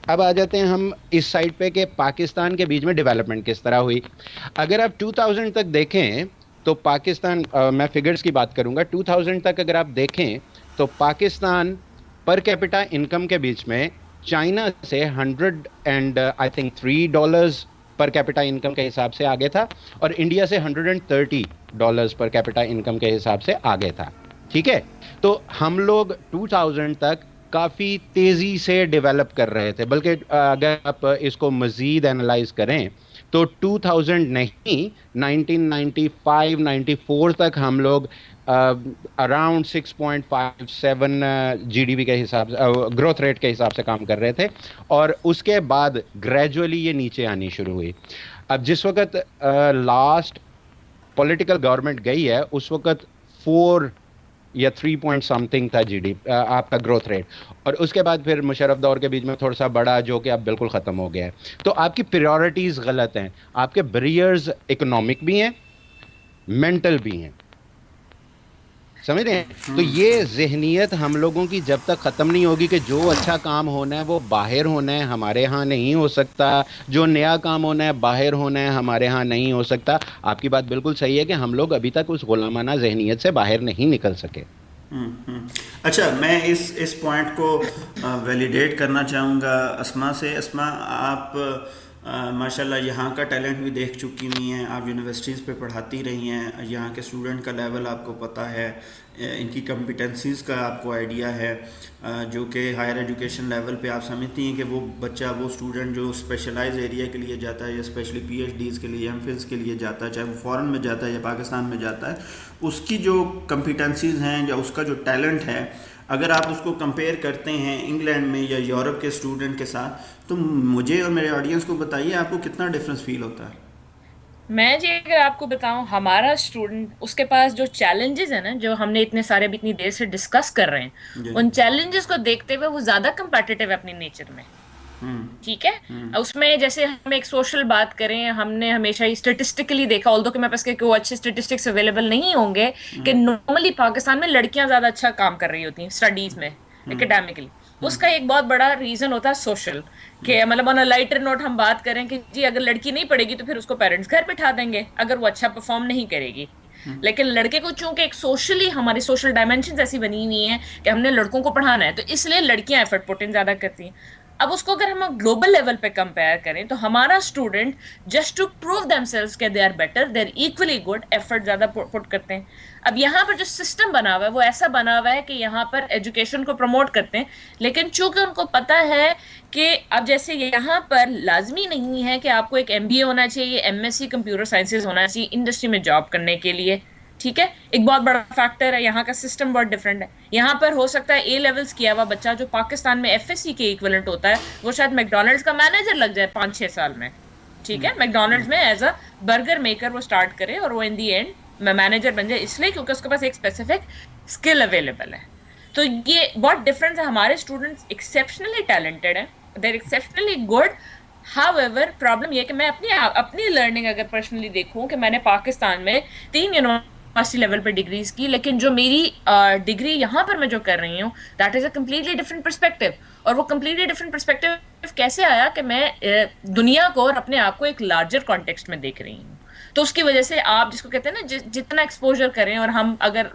अब आ जाते हैं हम इस साइड पे कि पाकिस्तान के बीच में डेवलपमेंट किस तरह हुई। अगर आप 2000 तक देखें तो पाकिस्तान, मैं फिगर्स की बात करूंगा, 2000 तक अगर आप देखें तो पाकिस्तान पर कैपिटा इनकम के बीच में चाइना से 100 and I think $3 per capita income के हिसाब से आगे था, और इंडिया से $130 पर कैपिटा इनकम के हिसाब से आगे था। ठीक है, तो हम लोग 2000 तक काफ़ी तेज़ी से डेवलप कर रहे थे, बल्कि अगर आप इसको मज़ीद एनालाइज करें तो 2000 नहीं, 1995-94 तक हम लोग अराउंड 6.57 जीडीपी के हिसाब से, ग्रोथ रेट के हिसाब से काम कर रहे थे, और उसके बाद ग्रेजुअली ये नीचे आनी शुरू हुई। अब जिस वक्त लास्ट पॉलिटिकल गवर्नमेंट गई है उस वक्त 4 या 3 पॉइंट समथिंग था जीडीपी आपका ग्रोथ रेट, और उसके बाद फिर मुशर्रफ दौर के बीच में थोड़ा सा बढ़ा, जो कि अब बिल्कुल ख़त्म हो गया है। तो आपकी प्रायोरिटीज़ गलत हैं, आपके बैरियर्स इकोनॉमिक भी हैं, मेंटल भी हैं, समझ रहे हैं? तो ये जहनीत हम लोगों की जब तक ख़त्म नहीं होगी कि जो अच्छा काम होना है वो बाहर होना है, हमारे यहाँ नहीं हो सकता, जो नया काम होना है बाहर होना है, हमारे यहाँ नहीं हो सकता। आपकी बात बिल्कुल सही है कि हम लोग अभी तक उस गुलामाना जहनीत से बाहर नहीं निकल सके। अच्छा, मैं इस पॉइंट को वैलिडेट करना चाहूँगा अस्मा से। अस्मा, आप माशाल्लाह यहाँ का टैलेंट भी देख चुकी हुई हैं, आप यूनिवर्सिटीज़ पे पढ़ाती रही हैं, यहाँ के स्टूडेंट का लेवल आपको पता है, इनकी कॉम्पिटेंसीज़ का आपको आइडिया है, जो कि हायर एजुकेशन लेवल पे आप समझती हैं कि वो बच्चा, वो स्टूडेंट जो स्पेशलाइज एरिया के लिए जाता है या स्पेशली पीएचडीज़ के लिए, एमफिल्स के लिए जाता है, चाहे वो फ़ॉरेन में जाता है या पाकिस्तान में जाता है, उसकी जो कॉम्पिटेंसीज़ हैं या उसका जो टैलेंट है, अगर आप उसको कंपेयर करते हैं इंग्लैंड में या यूरोप के स्टूडेंट के साथ, तो मुझे और मेरे ऑडियंस को बताइए आपको कितना डिफरेंस फील होता है। मैं जी अगर आपको बताऊं, हमारा स्टूडेंट, उसके पास जो चैलेंजेस है ना, जो हमने इतने सारे अभी इतनी देर से डिस्कस कर रहे हैं, जी। उन चैलेंजेस को देखते हुए वो ज्यादा कंपेटिटिव है अपनी नेचर में। ठीक है, उसमें जैसे हम एक सोशल बात करें, हमने हमेशा ही स्टेटिस्टिकली देखा, ऑल्दो कि मेरे पास कोई अच्छे स्टेटिस्टिक्स अवेलेबल नहीं होंगे, कि नॉर्मली पाकिस्तान में लड़कियां ज्यादा अच्छा काम कर रही होती हैं स्टडीज में, एकेडमिकली। उसका एक बहुत बड़ा रीजन होता है सोशल, कि मतलब ऑन अ लाइटर नोट हम बात करें कि जी अगर लड़की नहीं पढ़ेगी तो फिर उसको पेरेंट्स घर बिठा देंगे अगर वो अच्छा परफॉर्म नहीं करेगी। लेकिन लड़के को चूंकि एक सोशली हमारी सोशल डायमेंशन ऐसी बनी हुई हैं कि हमने लड़कों को पढ़ाना है, तो इसलिए लड़कियां एफर्ट पुट इन ज्यादा करती हैं। अब उसको अगर हम ग्लोबल लेवल पे कंपेयर करें तो हमारा student just to prove themselves के they are better, they are equally good, effort ज्यादा पुट करते हैं। अब यहाँ पर जो सिस्टम बना हुआ है वो ऐसा बना हुआ है कि यहाँ पर एजुकेशन को प्रमोट करते हैं, लेकिन चूंकि उनको पता है कि अब जैसे यहाँ पर लाजमी नहीं है कि आपको एक एमबीए होना चाहिए, एमएससी कंप्यूटर साइंसेज होना चाहिए इंडस्ट्री में जॉब करने के लिए। ठीक है, एक बहुत बड़ा फैक्टर है, यहाँ का सिस्टम बहुत डिफरेंट है। यहाँ पर हो सकता है ए लेवल्स किया हुआ बच्चा जो पाकिस्तान में एफएससी के इक्विवेलेंट होता है, वो शायद मैकडॉनल्ड्स का मैनेजर लग जाए 5-6 साल में। ठीक है, मैकडॉनल्ड्स में एज अ बर्गर मेकर वो स्टार्ट करे और वो इन दी एंड मैनेजर बन जाए, इसलिए क्योंकि उसके पास एक स्पेसिफिक स्किल अवेलेबल है। तो ये बहुत डिफरेंस है। हमारे स्टूडेंट्स एक्सेप्शनली टैलेंटेड हैं, they are exceptionally good. However problem ये है कि मैं अपनी लर्निंग अगर पर्सनली देखूं कि मैंने पाकिस्तान में 3 यूनिवर्सिटी लेवल पे डिग्रीज की, लेकिन जो मेरी डिग्री यहाँ पर मैं जो कर रही हूँ, that is a completely different perspective. और वो कम्प्लीटली डिफरेंट पर्सपेक्टिव कैसे आया कि मैं दुनिया को और अपने आप को एक लार्जर कॉन्टेक्स्ट में देख रही हूँ। तो उसकी वजह से आप जिसको कहते हैं ना, जितना एक्सपोजर करें, और हम अगर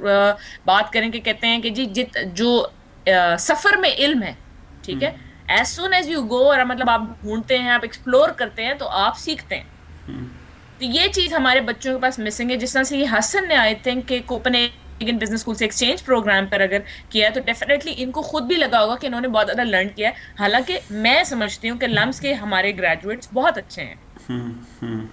बात करें कि कहते हैं कि जी जो सफर में इल्म है, ठीक है, as soon as you go, और मतलब आप ढूंढते हैं, आप एक्सप्लोर करते हैं, तो आप सीखते हैं। तो ये चीज हमारे बच्चों के पास मिसिंग है। जिस तरह से ये हसन ने आई थिंक कि कोपेनहेगन बिजनेस स्कूल से एक्सचेंज प्रोग्राम पर अगर किया है, तो डेफिनेटली इनको खुद भी लगा होगा कि इन्होंने बहुत ज्यादा लर्न किया है। हालांकि मैं समझती हूँ कि लम्स के हमारे ग्रेजुएट्स बहुत अच्छे हैं।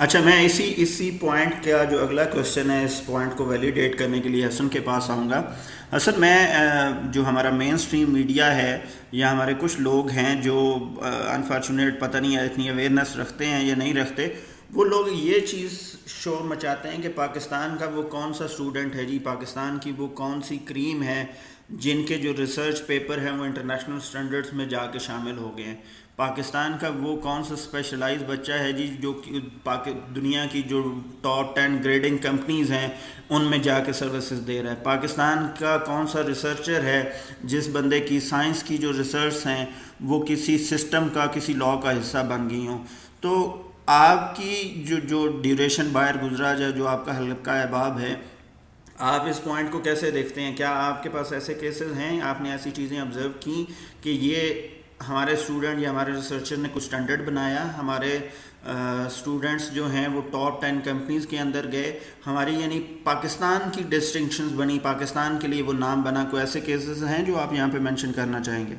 अच्छा, मैं इसी पॉइंट का जो अगला क्वेश्चन है, इस पॉइंट को वैलिडेट करने के लिए हसन के पास आऊँगा। हसन, मैं जो हमारा मेन स्ट्रीम मीडिया है, या हमारे कुछ लोग हैं जो अनफॉर्चुनेट पता नहीं है इतनी अवेयरनेस रखते हैं या नहीं रखते, वो लोग ये चीज़ शोर मचाते हैं कि पाकिस्तान का वो कौन सा स्टूडेंट है जी, पाकिस्तान की वो कौन सी क्रीम है जिनके जो रिसर्च पेपर हैं वो इंटरनेशनल स्टैंडर्ड्स में जाके शामिल हो गए हैं। पाकिस्तान का वो कौन सा स्पेशलाइज बच्चा है जी जो कि दुनिया की जो टॉप 10 ग्रेडिंग कंपनीज हैं उनमें जाके सर्विसेज दे रहा है। पाकिस्तान का कौन सा रिसर्चर है जिस बंदे की साइंस की जो रिसर्च हैं वो किसी सिस्टम का, किसी लॉ का हिस्सा बन गई हों। तो आपकी जो ड्यूरेशन बाहर गुजरा, जो आपका हल्का अहबाब है, आप इस पॉइंट को कैसे देखते हैं? क्या आपके पास ऐसे केसेस हैं, आपने ऐसी चीज़ें ऑब्जर्व की कि ये हमारे स्टूडेंट या हमारे रिसर्चर ने कुछ स्टैंडर्ड बनाया, हमारे स्टूडेंट्स जो हैं वो टॉप 10 कंपनीज़ के अंदर गए, हमारी यानी पाकिस्तान की डिस्टिंक्शंस बनी, पाकिस्तान के लिए वो नाम बना? कोई ऐसे केसेस हैं जो आप यहाँ पे मेंशन करना चाहेंगे?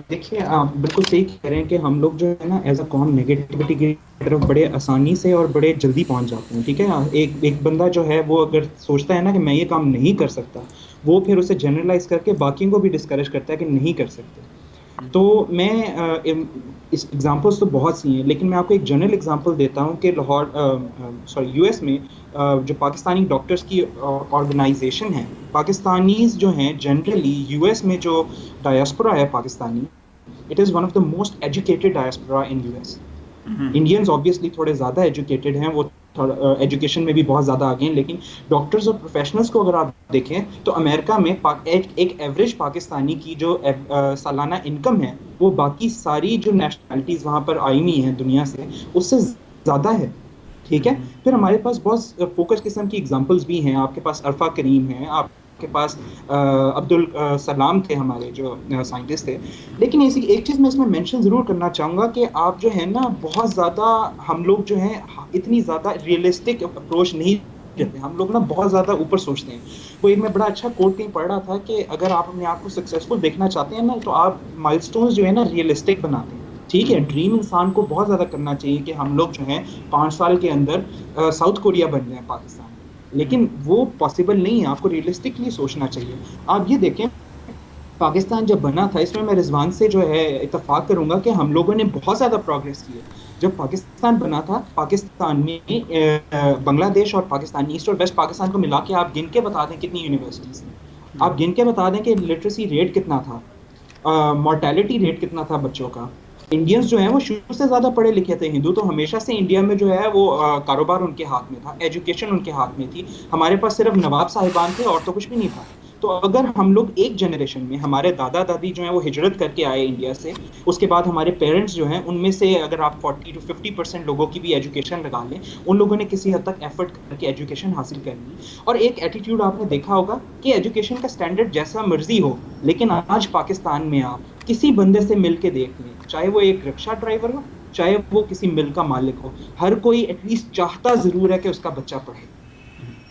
देखिए, आप बिल्कुल सही कह रहे हैं कि हम लोग जो है ना एज अ कॉम नेगेटिविटी की तरफ बड़े आसानी से और बड़े जल्दी पहुंच जाते हैं। ठीक है, एक बंदा जो है वो अगर सोचता है ना कि मैं ये काम नहीं कर सकता, वो फिर उसे जनरलाइज करके बाकियों को भी डिस्करेज करता है कि नहीं कर सकते। तो मैं इस एग्जांपल्स तो बहुत सी हैं, लेकिन मैं आपको एक जनरल एग्जांपल देता हूं कि यूएस में जो पाकिस्तानी डॉक्टर्स की ऑर्गेनाइजेशन है, पाकिस्तानीज जो हैं जनरली यूएस में जो डायस्पोरा है Pakistani, it is one of the most educated diaspora in US. Indians obviously थोड़े ज़्यादा एजुकेटेड हैं, वो एजुकेशन में भी बहुत ज़्यादा आगे हैं, लेकिन डॉक्टर्स और प्रोफेशनल्स को अगर आप देखें तो अमेरिका में एक एवरेज पाकिस्तानी की जो सालाना इनकम है वो बाकी सारी जो नेशनलिटीज़ वहाँ पर आई हुई हैं दुनिया से उससे ज़्यादा है। ठीक है, फिर हमारे पास बहुत फोकस किस्म की एग्जांपल्स भी हैं। आपके पास अरफा करीम है, आपके पास अब्दुल सलाम थे, हमारे जो साइंटिस्ट थे। लेकिन ऐसी एक चीज़ मैं इसमें मेंशन ज़रूर करना चाहूँगा कि आप जो है ना बहुत ज़्यादा, हम लोग जो हैं इतनी ज़्यादा रियलिस्टिक अप्रोच नहीं करते, हम लोग ना बहुत ज़्यादा ऊपर सोचते हैं। वो एक मैं बड़ा अच्छा कोट कहीं पढ़ रहा था कि अगर आप अपने आप को सक्सेसफुल देखना चाहते हैं ना, तो आप माइलस्टोन्स जो है ना रियलिस्टिक बनाते हैं। ठीक है, ड्रीम इंसान को बहुत ज़्यादा करना चाहिए कि हम लोग जो हैं 5 साल के अंदर साउथ कोरिया बन जाएं पाकिस्तान, लेकिन वो पॉसिबल नहीं है। आपको रियलिस्टिकली सोचना चाहिए। आप ये देखें, पाकिस्तान जब बना था, इसमें मैं रिजवान से जो है इत्तेफाक करूंगा कि हम लोगों ने बहुत ज़्यादा प्रोग्रेस की है। जब पाकिस्तान बना था, पाकिस्तान में बांग्लादेश और पाकिस्तान, ईस्ट और वेस्ट पाकिस्तान को मिला के आप गिन के बता दें कितनी यूनिवर्सिटीज़ हैं, आप गिन के बता दें कि लिटरेसी रेट कितना था, मॉर्टेलिटी रेट कितना था बच्चों का। इंडियंस जो हैं वो शुरू से ज़्यादा पढ़े लिखे थे। हिंदू तो हमेशा से इंडिया में जो है वो कारोबार उनके हाथ में था, एजुकेशन उनके हाथ में थी। हमारे पास सिर्फ नवाब साहिबान थे और तो कुछ भी नहीं था। तो अगर हम लोग एक जनरेशन में, हमारे दादा दादी जो हैं वो हिजरत करके आए इंडिया से, उसके बाद हमारे पेरेंट्स जो हैं उनमें से अगर आप 40 to 50% लोगों की भी एजुकेशन लगा लें, उन लोगों ने किसी हद तक एफर्ट करके एजुकेशन हासिल करनी। और एक एटीट्यूड आपने देखा होगा कि एजुकेशन का स्टैंडर्ड जैसा मर्जी हो, लेकिन आज पाकिस्तान में आप किसी बंदे से मिल के देख लें, चाहे वो एक रिक्शा ड्राइवर हो, चाहे वो किसी मिल का मालिक हो, हर कोई एटलीस्ट चाहता ज़रूर है कि उसका बच्चा पढ़े।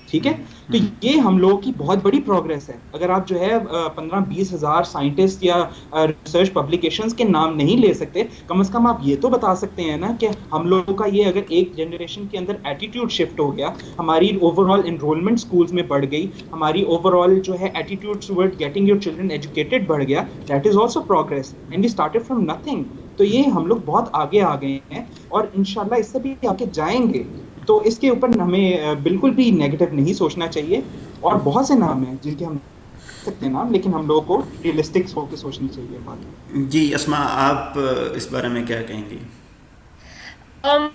ठीक है, तो ये हम लोगों की बहुत बड़ी प्रोग्रेस है। अगर आप जो है 15-20 हज़ार साइंटिस्ट या रिसर्च पब्लिकेशंस के नाम नहीं ले सकते, कम से कम आप ये तो बता सकते हैं ना कि हम लोगों का ये अगर एक जनरेशन के अंदर एटीट्यूड शिफ्ट हो गया, हमारी ओवरऑल एनरोलमेंट स्कूल्स में बढ़ गई, हमारी ओवरऑल जो है attitude toward getting your children educated बढ़ गया, that is also progress and we started from nothing. तो ये हम लोग बहुत आगे आ गए हैं और इंशाल्लाह इससे भी आगे जाएंगे। तो इसके ऊपर हमें बिल्कुल भी नेगेटिव नहीं सोचना चाहिए। और बहुत से नाम हैं जिनके हम सकते हैं नाम, लेकिन हम लोगों को रियलिस्टिक होकर सोचनी चाहिए बात। जी अस्मा, आप इस बारे में क्या कहेंगी? um,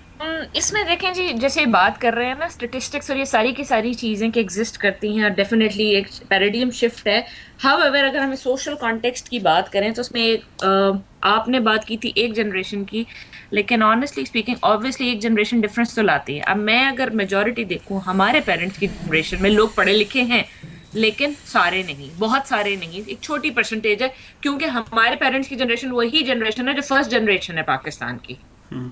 इसमें देखें जी, जैसे बात कर रहे हैं ना स्टेटिस्टिक्स और ये सारी की सारी चीजें कि एग्जिस्ट करती हैं, डेफिनेटली एक पैराडिग्म शिफ्ट है। हाउएवर अगर हमें सोशल कॉन्टेक्स्ट की बात करें तो उसमें आपने बात की थी एक जनरेशन की, लेकिन ऑनेस्टली स्पीकिंग ऑब्वियसली एक जनरेशन डिफरेंस तो लाती है। अब मैं अगर मेजोरिटी देखूं, हमारे पेरेंट्स की जनरेशन में लोग पढ़े लिखे हैं, लेकिन सारे नहीं, बहुत सारे नहीं, एक छोटी परसेंटेज है, क्योंकि हमारे पेरेंट्स की जनरेशन वही जनरेशन है जो फर्स्ट जनरेशन है पाकिस्तान की।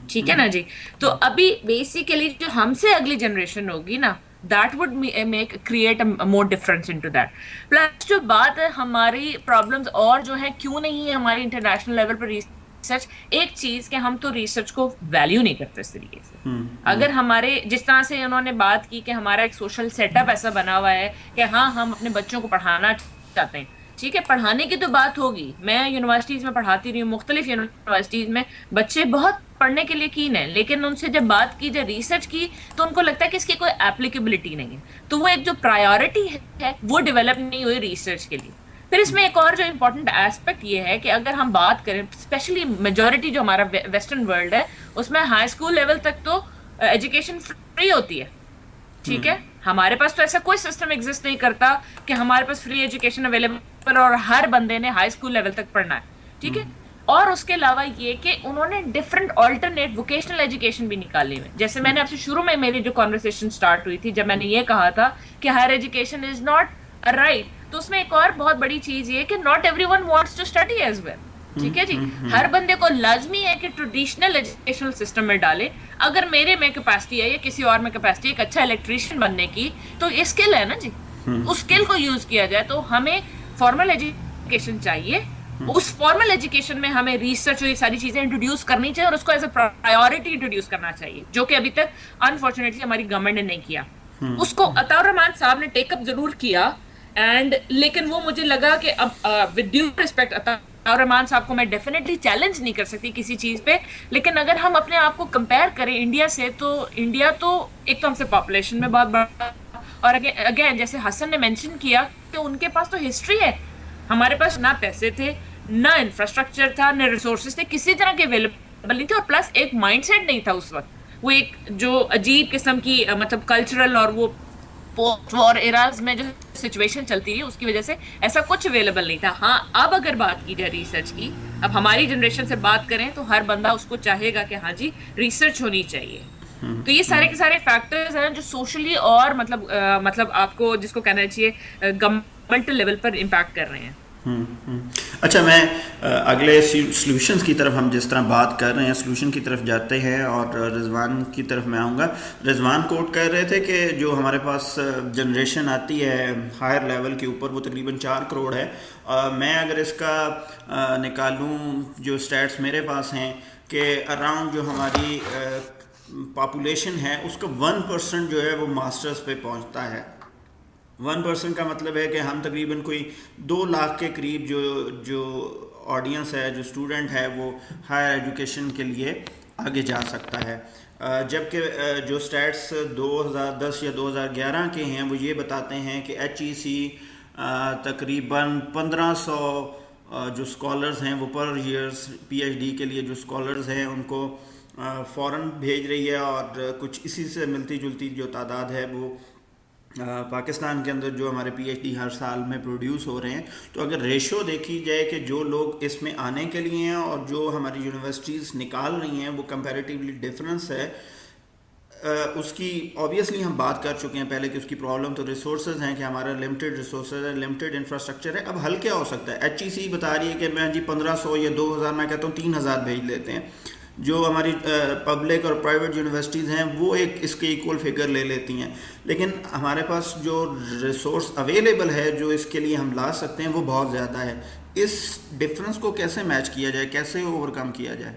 ठीक है ना जी। तो अभी बेसिकली जो हमसे अगली जनरेशन होगी ना, that would make create a more difference into that. Plus जो बात है हमारी प्रॉब्लम्स और जो है क्यों नहीं है हमारी इंटरनेशनल लेवल पर रिसर्च, एक चीज कि हम तो रिसर्च को वैल्यू नहीं करते इस तरीके से। अगर हमारे जिस तरह से उन्होंने बात की कि हमारा एक सोशल सेटअप ऐसा बना हुआ है कि हाँ हम अपने बच्चों को पढ़ाना चाहते हैं, ठीक है, पढ़ाने की तो बात होगी। मैं यूनिवर्सिटीज में पढ़ाती रही हूँ, मुख्तलिफ यूनिवर्सिटीज में बच्चे बहुत पढ़ने के लिए कीन है, लेकिन उनसे जब बात की जाए रिसर्च की तो उनको लगता है कि इसकी कोई एप्लीकेबिलिटी नहीं है। तो वो एक जो प्रायोरिटी है वो डेवलप नहीं हुई रिसर्च के लिए। फिर इसमें एक और जो इम्पोर्टेंट एस्पेक्ट ये है कि अगर हम बात करें स्पेशली मेजोरिटी जो हमारा वेस्टर्न वर्ल्ड है उसमें हाई स्कूल लेवल तक तो एजुकेशन फ्री होती है। ठीक है, हमारे पास तो ऐसा कोई सिस्टम एग्जिस्ट नहीं करता कि हमारे पास फ्री एजुकेशन अवेलेबल और हर बंदे ने हाई स्कूल लेवल तक पढ़ना है। ठीक है, और उसके अलावा ये कि उन्होंने डिफरेंट ऑल्टरनेट वोकेशनल एजुकेशन भी निकाली हुई। जैसे मैंने आपसे शुरू में मेरी जो कॉन्वर्सेशन स्टार्ट हुई थी जब मैंने ये कहा था कि higher education is not a right, तो उसमें एक और बहुत बड़ी चीज ये कि not everyone wants to study as well. ठीक है जी, हर बंदे को लाजमी है कि ट्रेडिशनल एजुकेशनल सिस्टम में डाले। अगर मेरे में कैपेसिटी है या किसी और में कैपेसिटी एक अच्छा इलेक्ट्रीशियन बनने की, तो ये स्किल है ना जी, उस स्किल को यूज किया जाए। तो हमें फॉर्मल एजुकेशन चाहिए, उस फॉर्मल एजुकेशन में हमें रिसर्च और ये सारी चीजें इंट्रोड्यूस करनी चाहिए और उसको एज अ प्रायोरिटी इंट्रोड्यूस करना चाहिए, जो कि अभी तक अनफॉर्चुनेटली हमारी गवर्नमेंट ने नहीं किया। उसको अताउर रहमान साहब ने टेकअप जरूर किया एंड, लेकिन वो मुझे लगा कि अब with due respect Ataur Rahman साहब को मैं डेफिनेटली चैलेंज नहीं कर सकती किसी चीज पे, लेकिन अगर हम अपने आप को कंपेयर करें इंडिया से, तो इंडिया तो एक तो हमसे पॉपुलेशन में बहुत बड़ा, और अगेन जैसे हसन ने मेंशन किया कि उनके पास तो हिस्ट्री है, हमारे पास ना पैसे थे, ना इंफ्रास्ट्रक्चर था, ना रिसोर्सेज थे, किसी तरह के अवेलेबल नहीं थे, और प्लस एक माइंडसेट नहीं था उस वक्त। वो एक जो अजीब किस्म की मतलब कल्चरल और वो पोस्ट वॉर एराज में जो सिचुएशन चलती रही उसकी वजह से ऐसा कुछ अवेलेबल नहीं था। हाँ, अब अगर बात की जाए रिसर्च की, अब हमारी जनरेशन से बात करें तो हर बंदा उसको चाहेगा कि हाँ जी रिसर्च होनी चाहिए। तो ये सारे के सारे फैक्टर्स हैं जो सोशली और मतलब आपको जिसको कहना चाहिए गवर्नमेंटल लेवल पर इम्पैक्ट कर रहे हैं। अच्छा, मैं अगले सॉल्यूशंस की तरफ, हम जिस तरह बात कर रहे हैं सॉल्यूशन की तरफ जाते हैं, और रिजवान की तरफ मैं आऊँगा। रिजवान कोट कर रहे थे कि जो हमारे पास जनरेशन आती है हायर लेवल के ऊपर वो तकरीबन 4 करोड़ है। मैं अगर इसका निकालूँ जो स्टैट्स मेरे पास हैं कि अराउंड जो हमारी पॉपुलेशन है उसका 1% जो है वो मास्टर्स पे पहुंचता है। 1% का मतलब है कि हम तकरीबन कोई 2 लाख के करीब जो ऑडियंस है, जो स्टूडेंट है, वो हायर एजुकेशन के लिए आगे जा सकता है। जबकि जो स्टैट्स 2010 या 2011 के हैं वो ये बताते हैं कि HEC तकरीबन 1500 जो स्कॉलर्स हैं वो पर ईयर्स PhD के लिए जो स्कॉलर्स हैं उनको फ़ॉरेन भेज रही है, और कुछ इसी से मिलती जुलती जो तादाद है वो पाकिस्तान के अंदर जो हमारे PhD हर साल में प्रोड्यूस हो रहे हैं। तो अगर रेशो देखी जाए कि जो लोग इसमें आने के लिए हैं और जो हमारी यूनिवर्सिटीज़ निकाल रही हैं वो कंपैरेटिवली डिफरेंस है। उसकी ऑब्वियसली हम बात कर चुके हैं पहले कि उसकी प्रॉब्लम तो रिसोर्सेज हैं कि हमारा लिमिटेड रिसोर्सेज है, लिमिटेड इंफ्रास्ट्रक्चर है। अब हल क्या हो सकता है? HEC बता रही है कि मैं जी 1500 या 2000, मैं कहता हूँ 3000 भेज लेते हैं। जो हमारी पब्लिक और प्राइवेट यूनिवर्सिटीज़ हैं वो एक इसके इक्वल फिगर ले लेती हैं, लेकिन हमारे पास जो रिसोर्स अवेलेबल है जो इसके लिए हम ला सकते हैं वो बहुत ज़्यादा है। इस डिफरेंस को कैसे मैच किया जाए, कैसे ओवरकम किया जाए?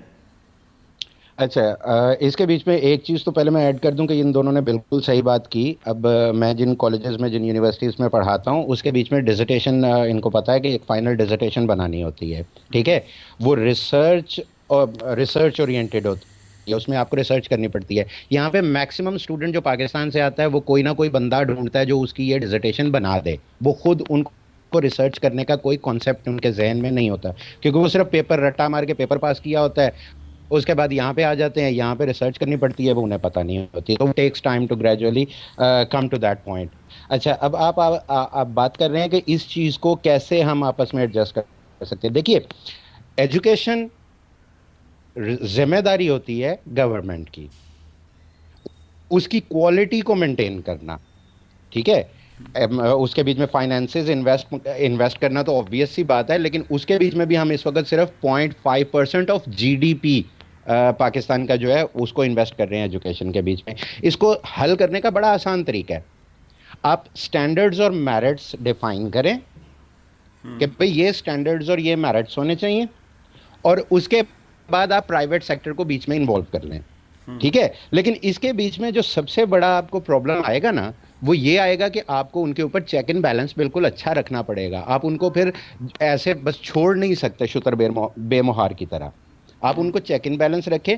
अच्छा, इसके बीच में एक चीज़ तो पहले मैं ऐड कर दूं कि इन दोनों ने बिल्कुल सही बात की। अब मैं जिन कॉलेजेस में, जिन यूनिवर्सिटीज़ में पढ़ाता हूं उसके बीच में डिसर्टेशन, इनको पता है कि एक फाइनल डिसर्टेशन बनानी होती है। ठीक है, वो रिसर्च और रिसर्च ओरिएंटेड है, उसमें आपको रिसर्च करनी पड़ती है। यहाँ पे मैक्सिमम स्टूडेंट जो पाकिस्तान से आता है वो कोई ना कोई बंदा ढूंढता है जो उसकी ये डिसर्टेशन बना दे। वो खुद उनको रिसर्च करने का कोई कॉन्सेप्ट उनके जहन में नहीं होता, क्योंकि वो सिर्फ पेपर रट्टा मार के पेपर पास किया होता है, उसके बाद यहाँ पे आ जाते हैं, यहाँ पे रिसर्च करनी पड़ती है, वो उन्हें पता नहीं होती। तो takes time to gradually come to that point. अच्छा, अब आप बात कर रहे हैं कि इस चीज़ को कैसे हम आपस में एडजस्ट कर सकते हैं। देखिए, एजुकेशन जिम्मेदारी होती है गवर्नमेंट की, उसकी क्वालिटी को मेंटेन करना, ठीक है। उसके बीच में फाइनेंसेस इन्वेस्ट करना तो ऑब्वियस सी बात है, लेकिन उसके बीच में भी हम इस वक्त सिर्फ 0.5% ऑफ जीडीपी पाकिस्तान का जो है उसको इन्वेस्ट कर रहे हैं एजुकेशन के बीच में। इसको हल करने का बड़ा आसान तरीका है, आप स्टैंडर्ड्स और मेरिट्स डिफाइन करें कि भाई ये स्टैंडर्ड्स और ये मेरिट्स होने चाहिए, और उसके बाद आप प्राइवेट सेक्टर को बीच में इन्वॉल्व कर लें, ठीक है। लेकिन इसके बीच में जो सबसे बड़ा आपको प्रॉब्लम आएगा ना, वो ये आएगा कि आपको उनके ऊपर चेक एंड बैलेंस बिल्कुल अच्छा रखना पड़ेगा। आप उनको फिर ऐसे बस छोड़ नहीं सकते शुतर बेमोहार की तरह। आप उनको चेक एंड बैलेंस रखें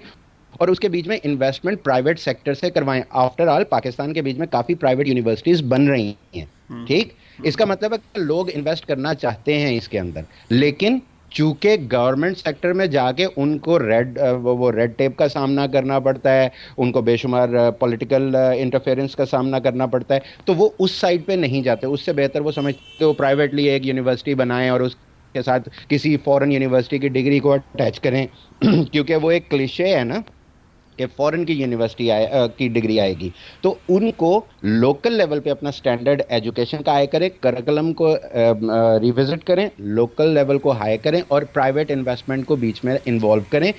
और उसके बीच में इन्वेस्टमेंट प्राइवेट सेक्टर से करवाएं। आफ्टर ऑल पाकिस्तान के बीच में काफ़ी प्राइवेट यूनिवर्सिटीज बन रही हैं, ठीक। इसका मतलब है कि लोग इन्वेस्ट करना चाहते हैं इसके अंदर, लेकिन चूंकि गवर्नमेंट सेक्टर में जाके उनको रेड टेप का सामना करना पड़ता है, उनको बेशुमार पॉलिटिकल इंटरफेरेंस का सामना करना पड़ता है, तो वो उस साइड पे नहीं जाते। उससे बेहतर वो समझते हो प्राइवेटली एक यूनिवर्सिटी बनाएं और उसके साथ किसी फॉरेन यूनिवर्सिटी की डिग्री को अटैच करें क्योंकि वो एक क्लिशे है ना कि फॉरेन की यूनिवर्सिटी की डिग्री आएगी। तो उनको लोकल लेवल पे अपना स्टैंडर्ड एजुकेशन का हाई करें, करिकुलम को रिविजिट करें, लोकल लेवल को हाई करें और प्राइवेट इन्वेस्टमेंट को बीच में इन्वॉल्व करें,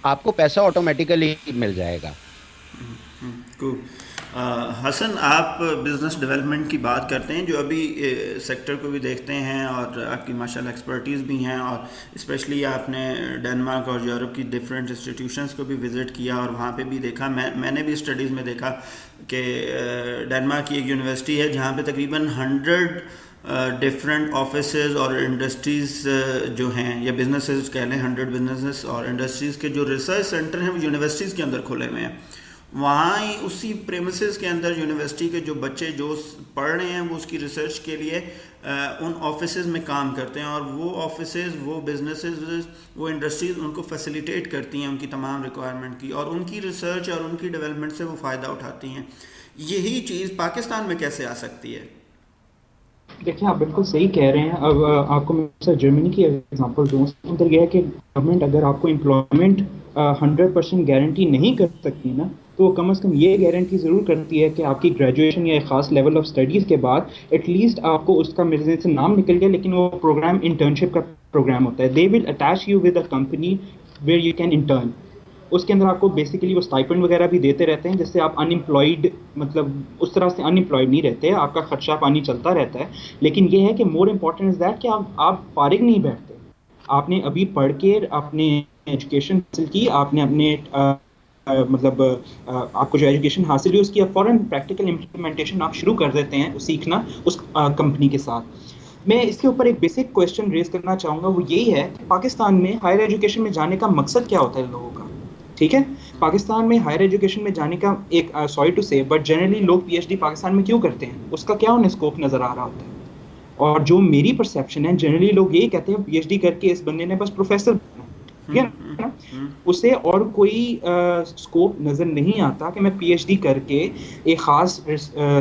आपको पैसा ऑटोमेटिकली मिल जाएगा। cool. हसन, आप बिज़नेस डेवलपमेंट की बात करते हैं, जो अभी सेक्टर को भी देखते हैं और आपकी माशाल्लाह एक्सपर्टीज़ भी हैं, और स्पेशली आपने डेनमार्क और यूरोप की डिफरेंट इंस्टीट्यूशंस को भी विज़िट किया और वहाँ पे भी देखा। मैंने भी स्टडीज़ में देखा कि डेनमार्क की एक यूनिवर्सिटी है जहाँ पे तकरीबन 100 डिफरेंट ऑफिसेज और इंडस्ट्रीज़ जो हैं, या बिजनेसेस कह लें, 100 बिजनेसेस और इंडस्ट्रीज़ के जो रिसर्च सेंटर हैं वो यूनिवर्सिटीज़ के अंदर खुले हुए हैं। वहाँ ही उसी प्रेमिसेस के अंदर यूनिवर्सिटी के जो बच्चे जो पढ़ रहे हैं वो उसकी रिसर्च के लिए उन ऑफिसेज में काम करते हैं, और वो ऑफिसेज, वो बिजनेसेस, वो इंडस्ट्रीज़ उनको फैसिलिटेट करती हैं उनकी तमाम रिक्वायरमेंट की, और उनकी रिसर्च और उनकी डेवलपमेंट से वो फ़ायदा उठाती हैं। यही चीज़ पाकिस्तान में कैसे आ सकती है? देखिए, आप बिल्कुल सही कह रहे हैं। अब आपको मैं सर जर्मनी की एग्जांपल दूँ, उसके अंदर यह है कि गवर्नमेंट अगर आपको एम्प्लॉयमेंट 100% गारंटी नहीं कर सकती ना, तो कम से कम ये गारंटी ज़रूर करती है कि आपकी ग्रेजुएशन या एक ख़ास लेवल ऑफ स्टडीज़ के बाद एटलीस्ट आपको उसका, मेरे से नाम निकल गया लेकिन वो प्रोग्राम इंटर्नशिप का प्रोग्राम होता है। They will attach you with a company where you can intern. उसके अंदर आपको बेसिकली वो स्टाइपेंड वगैरह भी देते रहते हैं, जिससे आप अनएम्प्लॉयड, मतलब उस तरह से अनएम्प्लॉयड नहीं रहते, आपका खर्चा पानी चलता रहता है। लेकिन ये है कि मोर इम्पॉर्टेंट इज़ दैट कि आप फारिग नहीं बैठते। आपने अभी पढ़ के अपने एजुकेशन हासिल की, आपने अपने आपको जो एजुकेशन हासिल हुई उसकी फ़ौरन प्रैक्टिकल इम्प्लीमेंटेशन आप शुरू कर देते हैं सीखना उस कंपनी के साथ। मैं इसके ऊपर एक बेसिक क्वेश्चन रेज करना चाहूँगा, वो यही है कि पाकिस्तान में हायर एजुकेशन में जाने का मकसद क्या होता है लोगों का? ठीक है, पाकिस्तान में हायर एजुकेशन में जाने का एक सॉरी टू से, बट जनरली लोग पीएचडी पाकिस्तान में क्यों करते हैं? उसका क्या उन्हें स्कोप नज़र आ रहा होता है? और जो मेरी परसेप्शन है, जनरली लोग यही कहते हैं पीएचडी करके इस बंदे ने बस प्रोफेसर बनना, ठीक है ना, उसे और कोई स्कोप नज़र नहीं आता कि मैं पीएचडी करके एक ख़ास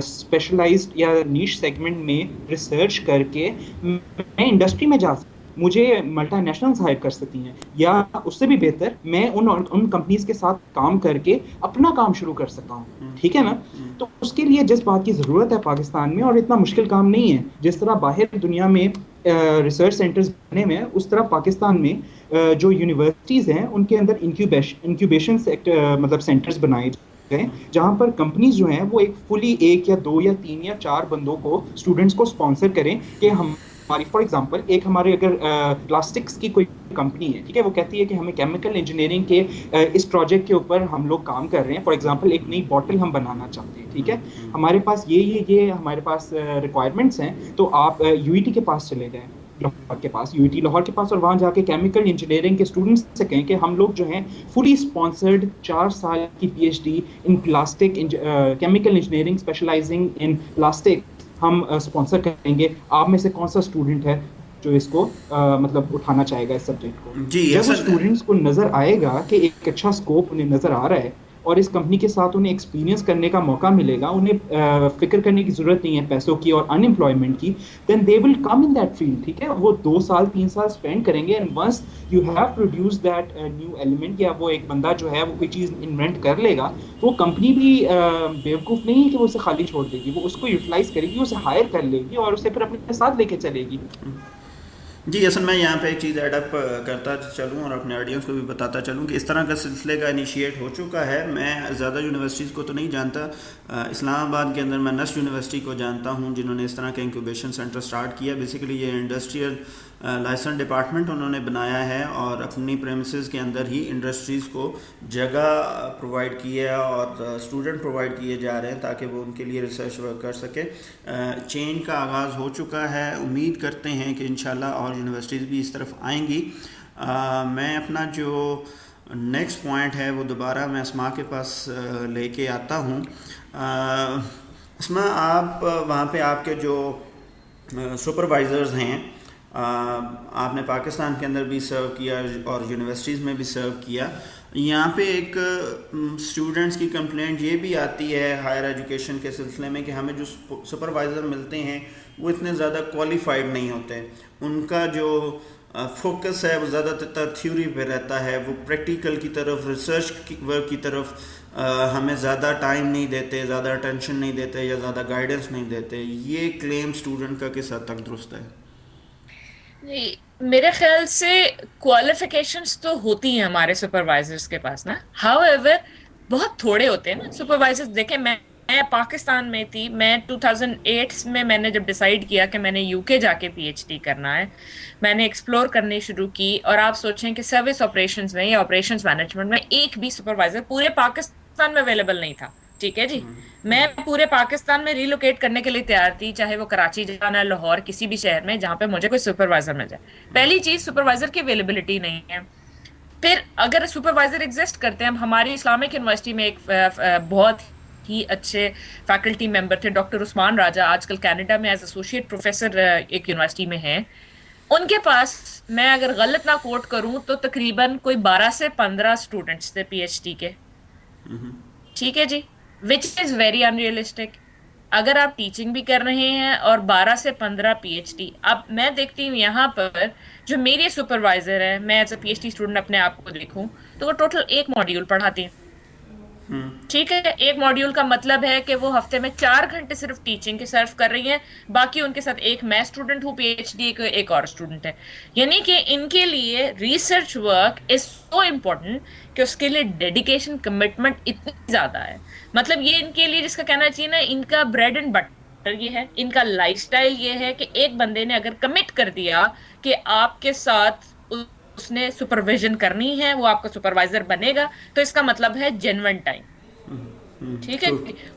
स्पेशलाइज्ड या नीश सेगमेंट में रिसर्च करके मैं इंडस्ट्री में जा सकता, मुझे मल्टीनेशनल्स हायर कर सकती हैं, या उससे भी बेहतर मैं उन कंपनीज के साथ काम करके अपना काम शुरू कर सकता हूँ। ठीक है ना? तो उसके लिए जिस बात की ज़रूरत है पाकिस्तान में, और इतना मुश्किल काम नहीं है, जिस तरह बाहर दुनिया में रिसर्च सेंटर्स बने हुए हैं, उस तरह पाकिस्तान में जो यूनिवर्सिटीज़ हैं उनके अंदर इंक्यूबेशन मतलब सेंटर्स बनाए गए, जहाँ पर कंपनीज जो हैं वो एक फुली 1 या 2 या 3 या 4 बंदों को, स्टूडेंट्स को स्पॉन्सर करें कि हमारी, फॉर एग्जांपल, एक हमारे अगर प्लास्टिक्स की कोई कंपनी है, ठीक है, वो कहती है कि हमें केमिकल इंजीनियरिंग के इस प्रोजेक्ट के ऊपर हम लोग काम कर रहे हैं, फॉर एग्जांपल एक नई बॉटल हम बनाना चाहते हैं, ठीक है, हमारे पास ये हमारे पास रिक्वायरमेंट्स हैं, तो आप यूईटी के पास चले जाएं, लाहौर के पास, यूईटी लाहौर के पास, और वहाँ जाके केमिकल इंजीनियरिंग के स्टूडेंट्स से कहें कि हम लोग जो हैं फुली स्पॉन्सर्ड 4 साल की PhD in plastic chemical engineering specialising in plastic हम स्पॉन्सर करेंगे, आप में से कौन सा स्टूडेंट है जो इसको मतलब उठाना चाहेगा इस सब्जेक्ट को। जी जब वो असल स्टूडेंट्स को नजर आएगा कि एक अच्छा स्कोप उन्हें नजर आ रहा है और इस कंपनी के साथ उन्हें एक्सपीरियंस करने का मौका मिलेगा, उन्हें फिक्र करने की जरूरत नहीं है पैसों की और अनएम्प्लॉयमेंट की, then they will come in that field. ठीक है, वो 2 साल 3 साल स्पेंड करेंगे and once you have produce that new element, या वो एक बंदा जो है वो कोई चीज इन्वेंट कर लेगा, तो वो कंपनी भी बेवकूफ नहीं है कि वो उसे खाली छोड़ देगी, वो उसको यूटिलाइज करेगी, उसे हायर कर लेगी और उसे फिर अपने साथ लेके चलेगी। जी असल मैं यहाँ पे एक चीज़ एडअप करता चलूँ और अपने ऑडियंस को भी बताता चलूँ कि इस तरह का सिलसिले का इनिशिएट हो चुका है। मैं ज़्यादा यूनिवर्सिटीज़ को तो नहीं जानता, इस्लामाबाद के अंदर मैं नस्ट यूनिवर्सिटी को जानता हूँ जिन्होंने इस तरह का इंक्यूबेशन सेंटर स्टार्ट किया। बेसिकली ये इंडस्ट्रियल लाइसेंस डिपार्टमेंट उन्होंने बनाया है और अपनी प्रेमिसेस के अंदर ही इंडस्ट्रीज़ को जगह प्रोवाइड की है और स्टूडेंट प्रोवाइड किए जा रहे हैं ताकि वो उनके लिए रिसर्च वर्क कर सके। चेंज का आगाज़ हो चुका है, उम्मीद करते हैं कि इंशाल्लाह और यूनिवर्सिटीज़ भी इस तरफ आएंगी। मैं अपना जो नेक्स्ट पॉइंट है वो दोबारा मैं अस्मा के पास लेके आता हूँ। अस्मा, आप वहाँ पे आपके जो सुपरवाइज़र्स हैं, आपने पाकिस्तान के अंदर भी सर्व किया और यूनिवर्सिटीज़ में भी सर्व किया। यहाँ पे एक स्टूडेंट्स की कंप्लेंट ये भी आती है हायर एजुकेशन के सिलसिले में कि हमें जो सुपरवाइज़र मिलते हैं वो इतने ज़्यादा क्वालिफाइड नहीं होते, उनका जो फोकस है वो ज़्यादातर थ्योरी पे रहता है, वो प्रैक्टिकल की तरफ, रिसर्च वर्क की तरफ हमें ज़्यादा टाइम नहीं देते, ज़्यादा अटेंशन नहीं देते या ज़्यादा गाइडेंस नहीं देते। ये क्लेम स्टूडेंट का किस हद तक दुरुस्त है? नहीं, मेरे ख्याल से क्वालिफिकेशंस तो होती हैं हमारे सुपरवाइजर्स के पास ना, हाउएवर बहुत थोड़े होते हैं ना सुपरवाइजर्स। देखें, मैं पाकिस्तान में थी, मैं 2008 में मैंने जब डिसाइड किया कि मैंने यूके जाके पीएचडी करना है, मैंने एक्सप्लोर करनी शुरू की। और आप सोचें कि सर्विस ऑपरेशंस में या ऑपरेशंस मैनेजमेंट में एक भी सुपरवाइजर पूरे पाकिस्तान में अवेलेबल नहीं था। ठीक है जी, मैं पूरे पाकिस्तान में रिलोकेट करने के लिए तैयार थी, चाहे वो कराची जाना, लाहौर, किसी भी शहर में जहां पे मुझे कोई सुपरवाइजर मिल जाए। पहली चीज, सुपरवाइजर की अवेलेबिलिटी नहीं है। फिर अगर सुपरवाइजर एग्जिस्ट करते हैं, हमारी इस्लामिक यूनिवर्सिटी में एक बहुत ही अच्छे फैकल्टी मेंबर थे, डॉक्टर उस्मान राजा, आजकल कनाडा में एज एसोसिएट प्रोफेसर एक यूनिवर्सिटी में हैं। उनके पास, मैं अगर गलत ना कोट करूं तो तकरीबन कोई 12 से 15 स्टूडेंट्स थे पीएचडी के। ठीक है जी, विच इज वेरी अनरियलिस्टिक। अगर आप टीचिंग भी कर रहे हैं और 12 से 15 पीएचडी, अब मैं देखती हूँ यहाँ पर जो मेरे सुपरवाइजर है, मैं एज अ पीएचडी स्टूडेंट अपने आप को देखूं तो वो टोटल एक मॉड्यूल पढ़ाती हैं। ठीक है, एक मॉड्यूल का मतलब है कि वो हफ्ते में 4 घंटे सिर्फ टीचिंग के सर्व कर रही हैं, बाकी उनके साथ एक मैं स्टूडेंट हूँ पीएचडी, एक और स्टूडेंट है। यानी कि इनके लिए research work is so important कि उसके लिए डेडिकेशन, कमिटमेंट इतनी ज्यादा है। मतलब ये इनके लिए, जिसका कहना चाहिए ना, इनका ब्रेड एंड बटर ये है, इनका लाइफस्टाइल ये है कि एक बंदे ने अगर कमिट कर दिया कि आपके साथ उसने सुपरविजन करनी है, वो आपका सुपरवाइजर बनेगा, तो इसका मतलब है जेन्युइन टाइम। ठीक है,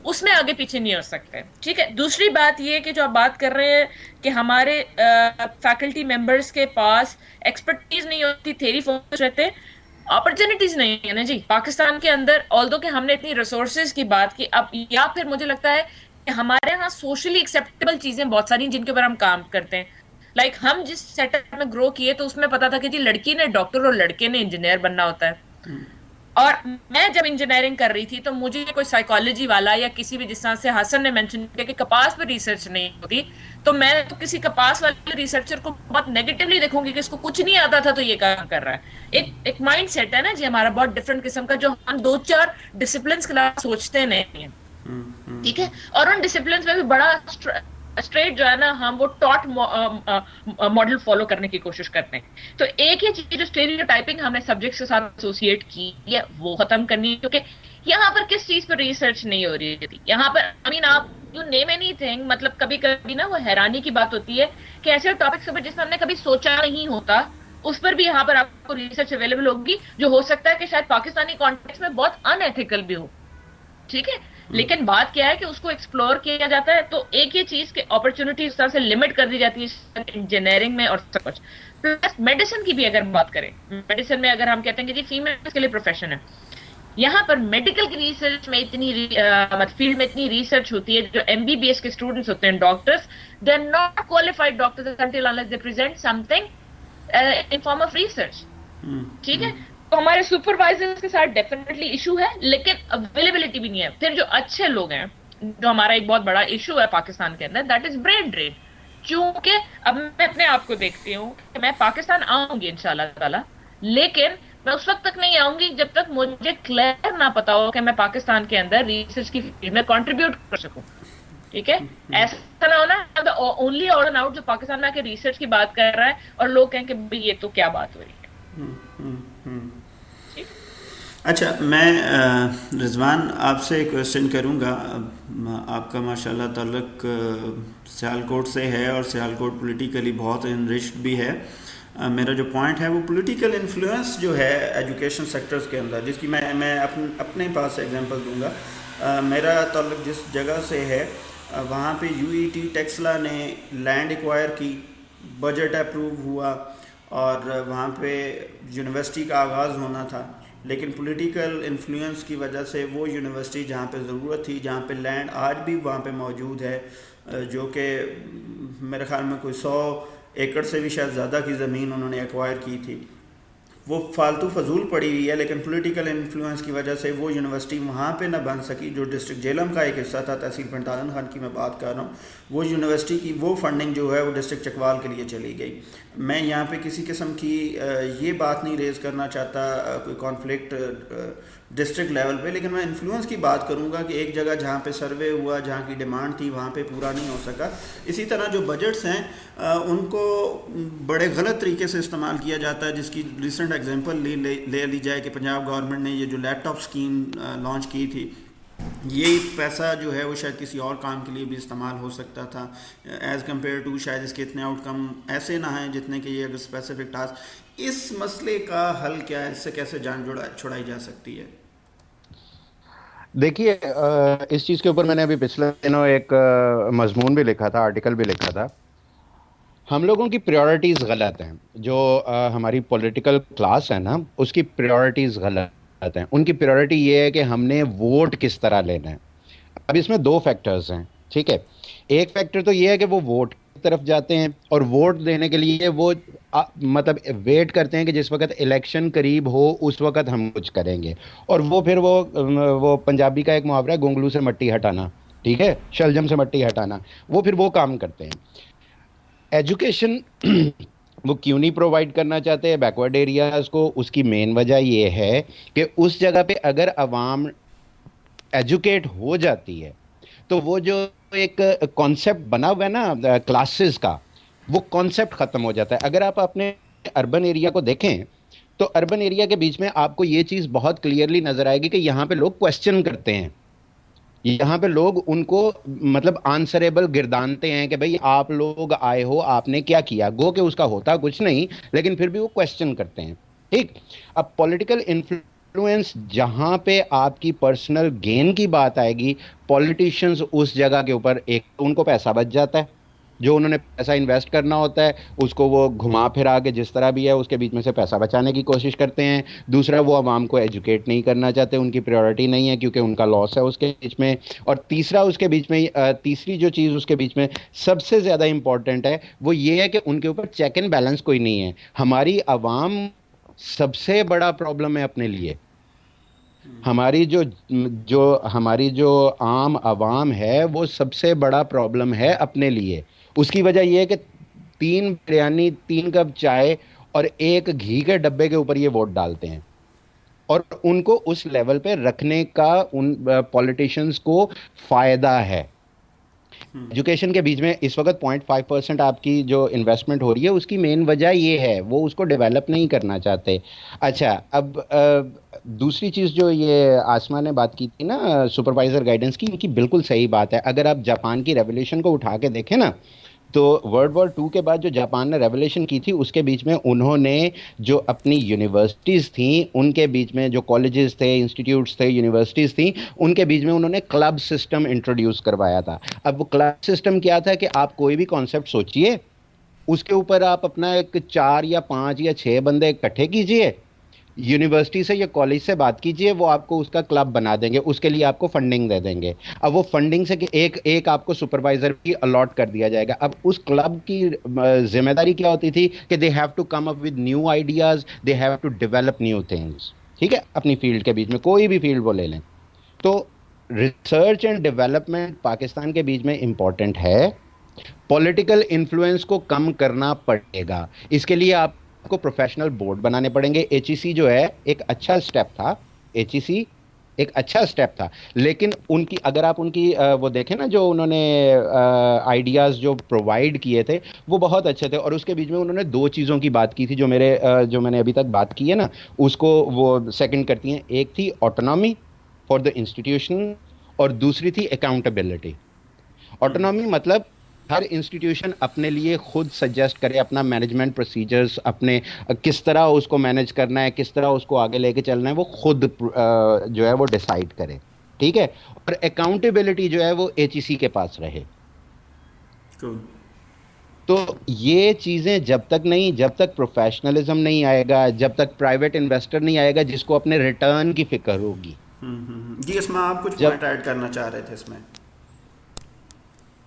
उसमें आगे पीछे नहीं हो सकते। ठीक है, दूसरी बात ये कि जो आप बात कर रहे हैं कि हमारे फैकल्टी मेंबर्स के पास एक्सपर्टीज नहीं होती, थ्योरी फोकस रहते, अपॉर्चुनिटीज नहीं है ना जी पाकिस्तान के अंदर। ऑल्दो कि हमने इतनी रिसोर्सेज की बात की, अब या फिर मुझे लगता है कि हमारे यहाँ सोशली एक्सेप्टेबल चीजें बहुत सारी जिनके ऊपर हम काम करते हैं। लाइक हम जिस सेटअप में ग्रो किए तो उसमें पता था कि जी लड़की ने डॉक्टर और लड़के ने इंजीनियर बनना होता है। और मैं जब इंजीनियरिंग कर रही थी तो मुझे कोई साइकोलॉजी वाला या किसी भी, जिस तरह से हसन ने मेंशन किया कि कपास पर रिसर्च नहीं होती, तो मैं तो किसी कपास वाले रिसर्चर को बहुत नेगेटिवली देखूंगी कि इसको कुछ नहीं आता था तो ये काम कर रहा है। एक माइंड सेट है ना जी हमारा, बहुत डिफरेंट किस्म का, जो हम 2-4 डिसिप्लिन के खिलाफ सोचते नहीं है। ठीक है, और उन डिसिप्लिन में भी बड़ा स्ट्रेट जो है ना, हम वो टॉट मॉडल फॉलो करने की कोशिश करते हैं। तो एक ही चीज, जो स्टेरियोटाइपिंग हमने सब्जेक्ट के साथ एसोसिएट की है, वो खत्म करनी है। क्योंकि यहाँ पर किस चीज पर रिसर्च नहीं हो रही थी, यहाँ पर आई मीन आप यू नेम एनीथिंग, मतलब कभी कभी ना वो हैरानी की बात होती है कि ऐसे टॉपिक्स पर जिसमें हमने कभी सोचा नहीं होता, उस पर भी यहाँ पर आपको रिसर्च अवेलेबल होगी, जो हो सकता है कि शायद पाकिस्तानी कॉन्टेक्स्ट में बहुत अनएथिकल भी हो। ठीक है, लेकिन बात क्या है कि उसको एक्सप्लोर किया जाता है, तो एक ही चीज के अपॉर्चुनिटी इस तरह से लिमिट कर दी जाती है इंजीनियरिंग में और सब कुछ। प्लस मेडिसिन की भी अगर बात करें, मेडिसिन में अगर हम कहते हैं कि जी फीमेल्स के लिए प्रोफेशन है, यहाँ पर मेडिकल की रिसर्च में इतनी मतलब फील्ड में इतनी रिसर्च होती है, जो एमबीबीएस के स्टूडेंट्स होते हैं, doctors, they are not qualified doctors until unless they present something in form of research. ठीक है, तो हमारे सुपरवाइजर्स के साथ डेफिनेटली इशू है, लेकिन अवेलेबिलिटी भी नहीं है। फिर जो अच्छे लोग हैं, जो हमारा एक बहुत बड़ा इशू है पाकिस्तान के अंदर, दैट इज ब्रेन ड्रेन। क्योंकि अब मैं अपने आप को देखती हूँ कि मैं पाकिस्तान आऊंगी इंशाल्लाह ताला, लेकिन मैं उस वक्त तक नहीं आऊंगी जब तक मुझे क्लियर ना पता हो कि मैं पाकिस्तान के अंदर रिसर्च की फील्ड में कंट्रीब्यूट कर सकूं। ठीक है, ऐसा ना होना the only odd and out जो पाकिस्तान में आके रिसर्च की बात कर रहा है और लोग कहें कि भाई ये तो क्या बात हो रही है। अच्छा, मैं रिजवान आपसे एक क्वेश्चन करूंगा। आपका माशाल्लाह ताल्लुक सियालकोट से है और सियालकोट पॉलिटिकली बहुत इनरिच्ड भी है। मेरा जो पॉइंट है वो पॉलिटिकल इन्फ्लुएंस जो है एजुकेशन सेक्टर्स के अंदर, जिसकी मैं अपने पास एग्जांपल दूंगा। मेरा ताल्लुक जिस जगह से है वहाँ पे यूईटी टेक्सला ने लैंड एक्वायर की, बजट अप्रूव हुआ और वहाँ पे यूनिवर्सिटी का आगाज़ होना था, लेकिन पॉलिटिकल इन्फ्लुएंस की वजह से वो यूनिवर्सिटी जहाँ पे ज़रूरत थी, जहाँ पे लैंड आज भी वहाँ पे मौजूद है, जो कि मेरे ख़्याल में कोई 100 एकड़ से भी शायद ज़्यादा की ज़मीन उन्होंने एक्वायर की थी, वो फालतू फजूल पड़ी हुई है, लेकिन पॉलिटिकल इन्फ्लुएंस की वजह से वो यूनिवर्सिटी वहाँ पे ना बन सकी। जो डिस्ट्रिक्ट जेलम का एक हिस्सा था, तहसील पंटालन खान की मैं बात कर रहा हूँ, वो यूनिवर्सिटी की वो फंडिंग जो है वो डिस्ट्रिक्ट चकवाल के लिए चली गई। मैं यहाँ पे किसी किस्म की ये बात नहीं रेज़ करना चाहता कोई कॉन्फ्लिक्ट डिस्ट्रिक्ट लेवल पे, लेकिन मैं इन्फ्लुएंस की बात करूँगा कि एक जगह जहाँ पे सर्वे हुआ, जहाँ की डिमांड थी, वहाँ पे पूरा नहीं हो सका। इसी तरह जो बजट्स हैं उनको बड़े गलत तरीके से इस्तेमाल किया जाता है, जिसकी रिसेंट एग्जांपल ले ली जाए कि पंजाब गवर्नमेंट ने ये जो लैपटॉप स्कीम लॉन्च की थी, ये पैसा जो है वो शायद किसी और काम के लिए भी इस्तेमाल हो सकता था, एज़ कम्पेयर टू शायद इसके इतने आउटकम ऐसे ना हैं जितने कि ये अगर स्पेसिफिक टास्क। इस मसले का हल क्या है, इससे कैसे जान छुड़ाई जा सकती है? देखिए, इस चीज़ के ऊपर मैंने अभी पिछले दिनों एक मजमून भी लिखा था, आर्टिकल भी लिखा था। हम लोगों की प्रायोरिटीज़ गलत हैं। जो हमारी पॉलिटिकल क्लास है ना, उसकी प्रायोरिटीज़ गलत हैं। उनकी प्रायोरिटी ये है कि हमने वोट किस तरह लेना है। अब इसमें दो फैक्टर्स हैं, ठीक है। एक फैक्टर तो ये है कि वो वोट की तरफ जाते हैं और वोट देने के लिए वो मतलब वेट करते हैं कि जिस वक्त इलेक्शन करीब हो उस वक्त हम कुछ करेंगे, और वो फिर वो पंजाबी का एक मुहावरा है, गोंगलू से मट्टी हटाना, ठीक है, शलजम से मट्टी हटाना, वो फिर वो काम करते हैं। एजुकेशन वो क्यों नहीं प्रोवाइड करना चाहते हैं बैकवर्ड एरियाज़ को? उसकी मेन वजह ये है कि उस जगह पे अगर अवाम एजुकेट हो जाती है तो वो जो एक कॉन्सेप्ट बना हुआ है ना क्लासेस का, वो कॉन्सेप्ट ख़त्म हो जाता है। अगर आप अपने अर्बन एरिया को देखें तो अर्बन एरिया के बीच में आपको ये चीज़ बहुत क्लियरली नज़र आएगी कि यहाँ पे लोग क्वेश्चन करते हैं, यहाँ पे लोग उनको मतलब आंसरेबल गिरदानते हैं कि भाई आप लोग आए हो, आपने क्या किया, गो के उसका होता कुछ नहीं, लेकिन फिर भी वो क्वेश्चन करते हैं। ठीक, अब पॉलिटिकल इन्फ्लुएंस जहाँ पे आपकी पर्सनल गेन की बात आएगी, पॉलिटिशियंस उस जगह के ऊपर एक तो उनको पैसा बच जाता है, जो उन्होंने पैसा इन्वेस्ट करना होता है उसको वो घुमा फिरा के जिस तरह भी है उसके बीच में से पैसा बचाने की कोशिश करते हैं। दूसरा, वो आवाम को एजुकेट नहीं करना चाहते, उनकी प्रायोरिटी नहीं है क्योंकि उनका लॉस है उसके बीच में। और तीसरा, उसके बीच में तीसरी जो चीज़ उसके बीच में सबसे ज़्यादा इंपॉर्टेंट है वो ये है कि उनके ऊपर चेक एंड बैलेंस कोई नहीं है। हमारी आवाम सबसे बड़ा प्रॉब्लम है अपने लिए। हमारी जो आम आवाम है वो सबसे बड़ा प्रॉब्लम है अपने लिए। उसकी वजह यह है कि 3 बिरयानी, 3 कप चाय और 1 घी के डब्बे के ऊपर ये वोट डालते हैं, और उनको उस लेवल पे रखने का उन पॉलिटिशियंस को फायदा है। एजुकेशन के बीच में इस वक्त 0.5% आपकी जो इन्वेस्टमेंट हो रही है उसकी मेन वजह ये है, वो उसको डेवलप नहीं करना चाहते। अच्छा, अब दूसरी चीज़ जो ये आसमा ने बात की थी ना सुपरवाइज़र गाइडेंस की, इनकी बिल्कुल सही बात है। अगर आप जापान की रेवोल्यूशन को उठा के देखें ना, तो वर्ल्ड वॉर टू के बाद जो जापान ने रेवोल्यूशन की थी उसके बीच में उन्होंने जो अपनी यूनिवर्सिटीज़ थी उनके बीच में, जो कॉलेजेस थे, इंस्टीट्यूट्स थे, यूनिवर्सिटीज़ थी, उनके बीच में उन्होंने क्लब सिस्टम इंट्रोड्यूस करवाया था। अब वो क्लब सिस्टम क्या था कि आप कोई भी कॉन्सेप्ट सोचिए, उसके ऊपर आप अपना एक 4 या 5 या 6 बंदे इकट्ठे कीजिए, यूनिवर्सिटी से या कॉलेज से बात कीजिए, वो आपको उसका क्लब बना देंगे, उसके लिए आपको फंडिंग दे देंगे। अब वो फंडिंग से कि एक एक आपको सुपरवाइजर भी अलॉट कर दिया जाएगा। अब उस क्लब की जिम्मेदारी क्या होती थी कि they have to come up with new ideas, they have to develop new things, ठीक है, अपनी फील्ड के बीच में, कोई भी फील्ड वो ले लें। तो रिसर्च एंड डेवलपमेंट पाकिस्तान के बीच में इंपॉर्टेंट है। पॉलिटिकल इन्फ्लुएंस को कम करना पड़ेगा, इसके लिए आपको प्रोफेशनल बोर्ड बनाने पड़ेंगे। एचईसी जो है एक अच्छा स्टेप था, एचईसी एक अच्छा स्टेप था, लेकिन उनकी अगर आप उनकी वो देखें ना, जो उन्होंने आइडियाज़ जो प्रोवाइड किए थे वो बहुत अच्छे थे। और उसके बीच में उन्होंने 2 चीज़ों की बात की थी जो जो मैंने अभी तक बात की है ना, उसको वो सेकंड करती हैं। एक थी ऑटोनॉमी फॉर द इंस्टीट्यूशन और दूसरी थी अकाउंटेबिलिटी। ऑटोनॉमी मतलब हर इंस्टीट्यूशन अपने लिए खुद सजेस्ट करे अपना मैनेजमेंट प्रोसीजर्स, अपने किस तरह उसको मैनेज करना है, किस तरह उसको आगे लेके चलना है, वो खुद जो है वो डिसाइड करे, ठीक है। और अकाउंटेबिलिटी जो है वो एचईसी के पास रहे। Cool. तो ये चीज़ें जब तक प्रोफेशनलिज्म नहीं आएगा, जब तक प्राइवेट इन्वेस्टर नहीं आएगा जिसको अपने रिटर्न की फिक्र होगी। जी, इसमें आप कुछ पॉइंट ऐड करना चाह रहे थे इसमें?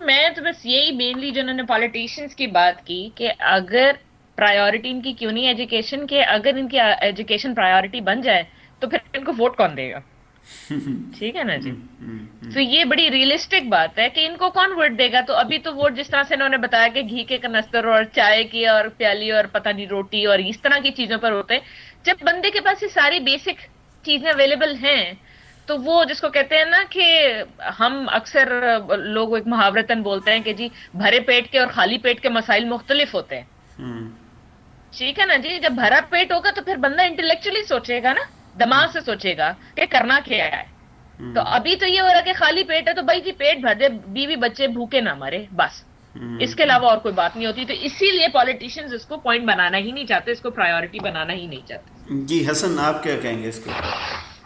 मैं तो बस यही मेनली जो उन्होंने पॉलिटिशियंस की बात की कि अगर प्रायोरिटी इनकी क्यों नहीं एजुकेशन के, अगर इनकी एजुकेशन प्रायोरिटी बन जाए तो फिर इनको वोट कौन देगा? ठीक है ना जी। तो ये बड़ी रियलिस्टिक बात है कि इनको कौन वोट देगा। तो अभी तो वोट जिस तरह से इन्होंने बताया कि घी के कनस्तर और चाय की और प्याली और पता नहीं रोटी और इस तरह की चीजों पर होते हैं। जब बंदे के पास ये सारी बेसिक चीजें अवेलेबल हैं तो वो जिसको कहते हैं ना कि हम अक्सर लोग एक मुहावरतन बोलते हैं कि जी भरे पेट के और खाली पेट के मसाइल मुख्तलिफ होते हैं। ठीक है ना जी। जब भरा पेट होगा तो फिर बंदा इंटेलेक्चुअली सोचेगा ना, दिमाग से सोचेगा कि करना क्या है। तो अभी तो ये हो रहा है कि खाली पेट है तो भाई जी पेट भर दे, बीवी बच्चे भूखे ना मरे, बस इसके अलावा और कोई बात नहीं होती। तो इसीलिए पॉलिटिशियंस इसको पॉइंट बनाना ही नहीं चाहते, इसको प्रायोरिटी बनाना ही नहीं चाहते। जी हसन, आप क्या कहेंगे इसके?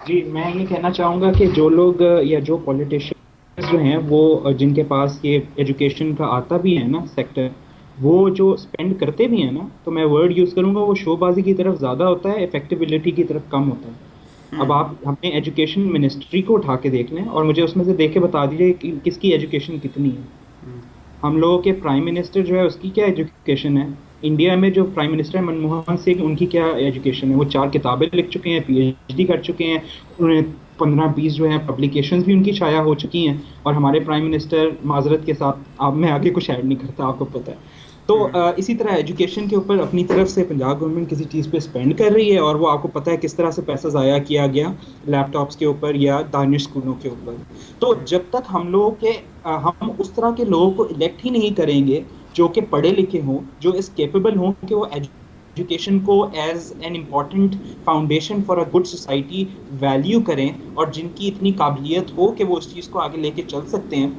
जी, मैं ये कहना चाहूँगा कि जो लोग या जो पॉलिटिशियंस जो हैं वो जिनके पास ये एजुकेशन का आता भी है ना सेक्टर, वो जो स्पेंड करते भी हैं ना, तो मैं वर्ड यूज़ करूँगा वो शोबाजी की तरफ ज़्यादा होता है, इफेक्टिबिलिटी की तरफ कम होता है। अब आप अपने एजुकेशन मिनिस्ट्री को उठा के देख लें और मुझे उसमें से देख के बता दीजिए कि किसकी एजुकेशन कितनी है। हम लोगों के प्राइम मिनिस्टर जो है उसकी क्या एजुकेशन है? इंडिया में जो प्राइम मिनिस्टर है मनमोहन सिंह, उनकी क्या एजुकेशन है? वो 4 किताबें लिख चुके हैं, पीएचडी कर चुके हैं, उन्हें 15-20 जो है पब्लिकेशंस भी उनकी शाया हो चुकी हैं। और हमारे प्राइम मिनिस्टर, माजरत के साथ अब मैं आगे कुछ ऐड नहीं करता, आपको पता है। तो इसी तरह एजुकेशन के ऊपर अपनी तरफ से पंजाब गवर्नमेंट किसी चीज़ पे स्पेंड कर रही है और वो आपको पता है किस तरह से पैसा ज़ाया किया गया लैपटॉप्स के ऊपर या दानिश स्कूलों के ऊपर। तो जब तक हम लोगों के हम उस तरह के लोगों को इलेक्ट ही नहीं करेंगे जो कि पढ़े लिखे हों, जो इस केपेबल हों कि वो एजुकेशन को as an important foundation for a good society value करें और जिनकी इतनी काबिलियत हो कि वो उस चीज़ को आगे लेके चल सकते हैं,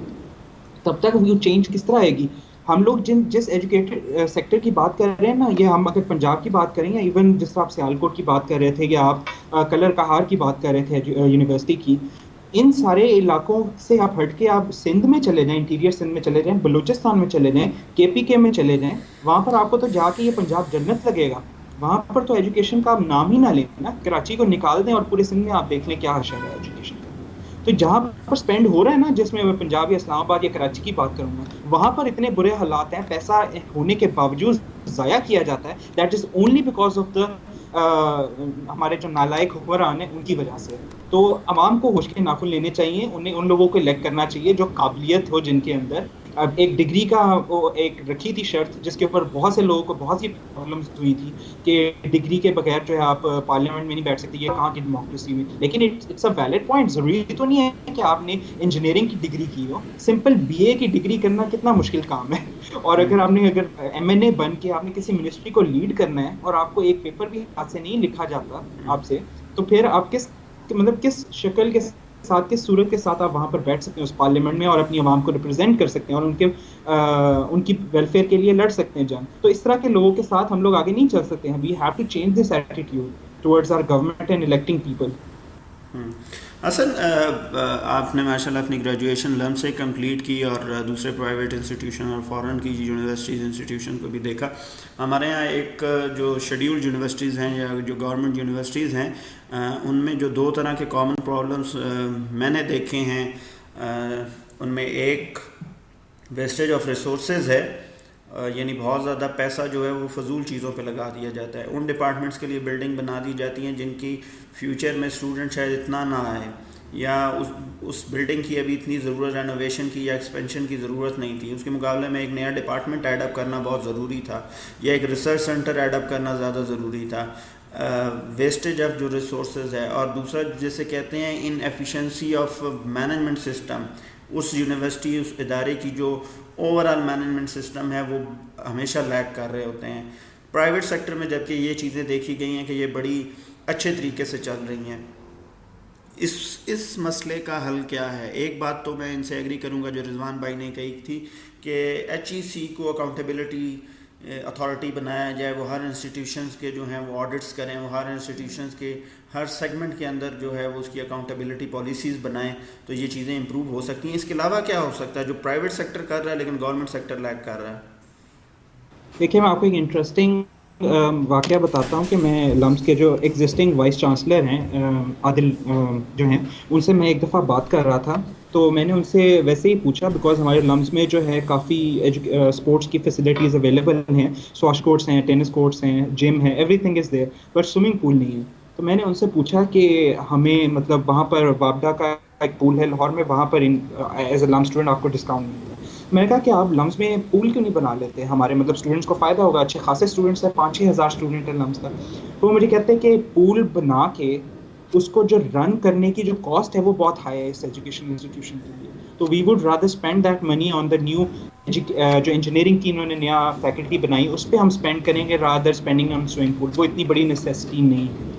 तब तक वो चेंज किस तरह आएगी? हम लोग जिस एजुकेटेड सेक्टर की बात कर रहे हैं ना, ये हम अगर पंजाब की बात करें या इवन जिस तरह आप सियालकोट की बात कर रहे थे या आप कलर कहार की बात कर रहे थे यूनिवर्सिटी की, इन सारे इलाकों से आप हट के आप सिंध में चले जाएं, इंटीरियर सिंध में चले जाएं, बलूचिस्तान में चले जाएं, केपीके में चले जाएं, वहाँ पर आपको तो जाके ये पंजाब जन्नत लगेगा। वहाँ पर तो एजुकेशन का आप नाम ही ना लें ना, कराची को निकाल दें और पूरे सिंध में आप देख लें क्या हशर है एजुकेशन का। तो जहाँ पर स्पेंड हो रहा है ना, जिसमें मैं पंजाब या इस्लामाबाद या कराची की बात करूँगा, वहाँ पर इतने बुरे हालात हैं, पैसा होने के बावजूद ज़ाया किया जाता है। That is only because of the हमारे जो नालायक हुक्मरान हैं उनकी वजह से। तो अवाम को होश के नाखून लेने चाहिए, उन्हें उन लोगों को इलेक्ट करना चाहिए जो काबिलियत हो जिनके अंदर। अब एक डिग्री का वो एक रखी थी शर्त जिसके ऊपर बहुत से लोगों को बहुत सी प्रॉब्लम्स हुई थी कि डिग्री के बगैर जो है आप पार्लियामेंट में नहीं बैठ सकते, ये कहाँ की डेमोक्रेसी में। लेकिन इट्स अ वैलिड पॉइंट। ज़रूरी तो नहीं है कि आपने इंजीनियरिंग की डिग्री की हो, सिंपल बीए की डिग्री करना कितना मुश्किल काम है। और अगर एमएनए बन के आपने किसी मिनिस्ट्री को लीड करना है और आपको एक पेपर भी हाथ से नहीं लिखा जाता आपसे, तो फिर आप किस शक्ल के साथ, किस सूरत के साथ आप वहाँ पर बैठ सकते हैं उस पार्लियामेंट में और अपनी आवाम को रिप्रेजेंट कर सकते हैं और उनकी वेलफेयर के लिए लड़ सकते हैं जंग। तो इस तरह के लोगों के साथ हम लोग आगे नहीं चल सकते हैं। We have to change this attitude towards our government and electing people. असल आपने माशाल्लाह अपनी ग्रेजुएशन लम से कंप्लीट की और दूसरे प्राइवेट इंस्टीट्यूशन और फॉरेन की यूनिवर्सिटीज़ इंस्टीट्यूशन को भी देखा। हमारे यहाँ एक जो शेड्यूल्ड यूनिवर्सिटीज़ हैं या जो गवर्नमेंट यूनिवर्सिटीज़ हैं उनमें जो दो तरह के कॉमन प्रॉब्लम्स मैंने देखे हैं, उनमें एक वेस्टेज ऑफ रिसोर्सेज है, यानी बहुत ज़्यादा पैसा जो है वो फजूल चीज़ों पे लगा दिया जाता है। उन डिपार्टमेंट्स के लिए बिल्डिंग बना दी जाती हैं जिनकी फ्यूचर में स्टूडेंट शायद इतना ना आए, या उस बिल्डिंग की अभी इतनी ज़रूरत रेनोवेशन की या एक्सपेंशन की ज़रूरत नहीं थी। उसके मुकाबले में एक नया डिपार्टमेंट एडअप करना बहुत ज़रूरी था, या एक रिसर्च सेंटर एडअप करना ज़्यादा ज़रूरी था। वेस्टेज ऑफ जो रिसोर्सेज है, और दूसरा जिसे कहते हैं इन एफिशिएंसी ऑफ मैनेजमेंट सिस्टम, उस यूनिवर्सिटी उस इदारे की जो ओवरऑल मैनेजमेंट सिस्टम है वो हमेशा लैग कर रहे होते हैं। प्राइवेट सेक्टर में जबकि ये चीज़ें देखी गई हैं कि ये बड़ी अच्छे तरीके से चल रही हैं। इस मसले का हल क्या है? एक बात तो मैं इनसे एग्री करूंगा जो रिजवान भाई ने कही थी कि HEC को अकाउंटेबिलिटी अथॉरिटी बनाया जाए, वो हर इंस्टीट्यूशंस के जो हैं वो ऑडिट्स करें, वो हर इंस्टीट्यूशंस के हर सेगमेंट के अंदर जो है वो उसकी अकाउंटेबिलिटी पॉलिसीज़ बनाएं, तो ये चीज़ें इंप्रूव हो सकती हैं। इसके अलावा क्या हो सकता है जो प्राइवेट सेक्टर कर रहा है लेकिन गवर्नमेंट सेक्टर लैग कर रहा है? देखिए, मैं आपको एक इंटरेस्टिंग वाक़या बताता हूँ कि मैं लम्स के जो एग्जिस्टिंग वाइस चांसलर हैं आदिल जो हैं, उनसे मैं एक दफ़ा बात कर रहा था। तो मैंने उनसे वैसे ही पूछा, बिकॉज हमारे लम्स में जो है काफ़ी स्पोर्ट्स की फैसिलिटीज़ अवेलेबल हैं, स्क्वैश कोर्ट्स हैं, टेनिस कोर्ट्स हैं, जिम है, everything is there, but swimming pool नहीं है। तो मैंने उनसे पूछा कि हमें मतलब वहाँ पर वापडा का एक पूल है लाहौर में, वहाँ पर एज ए लम स्टूडेंट आपको डिस्काउंट मिलेगा। मैंने कहा कि आप लम्स में पूल क्यों नहीं बना लेते, हमारे मतलब स्टूडेंट्स को फ़ायदा होगा, अच्छे खासे स्टूडेंट्स हैं, 5-6 हज़ार स्टूडेंट हैं लम्स का। तो वो मुझे कहते हैं कि पूल बना के उसको जो रन करने की जो कॉस्ट है वो बहुत हाई है इस एजुकेशन इंस्टीट्यूशन के लिए। तो we would rather spend that money on the new जो इंजीनियरिंग की इन्होंने नया फैकल्टी बनाई उस पर हम स्पेंड करेंगे, rather spending on swimming pool. वो इतनी बड़ी नेसेसिटी नहीं है।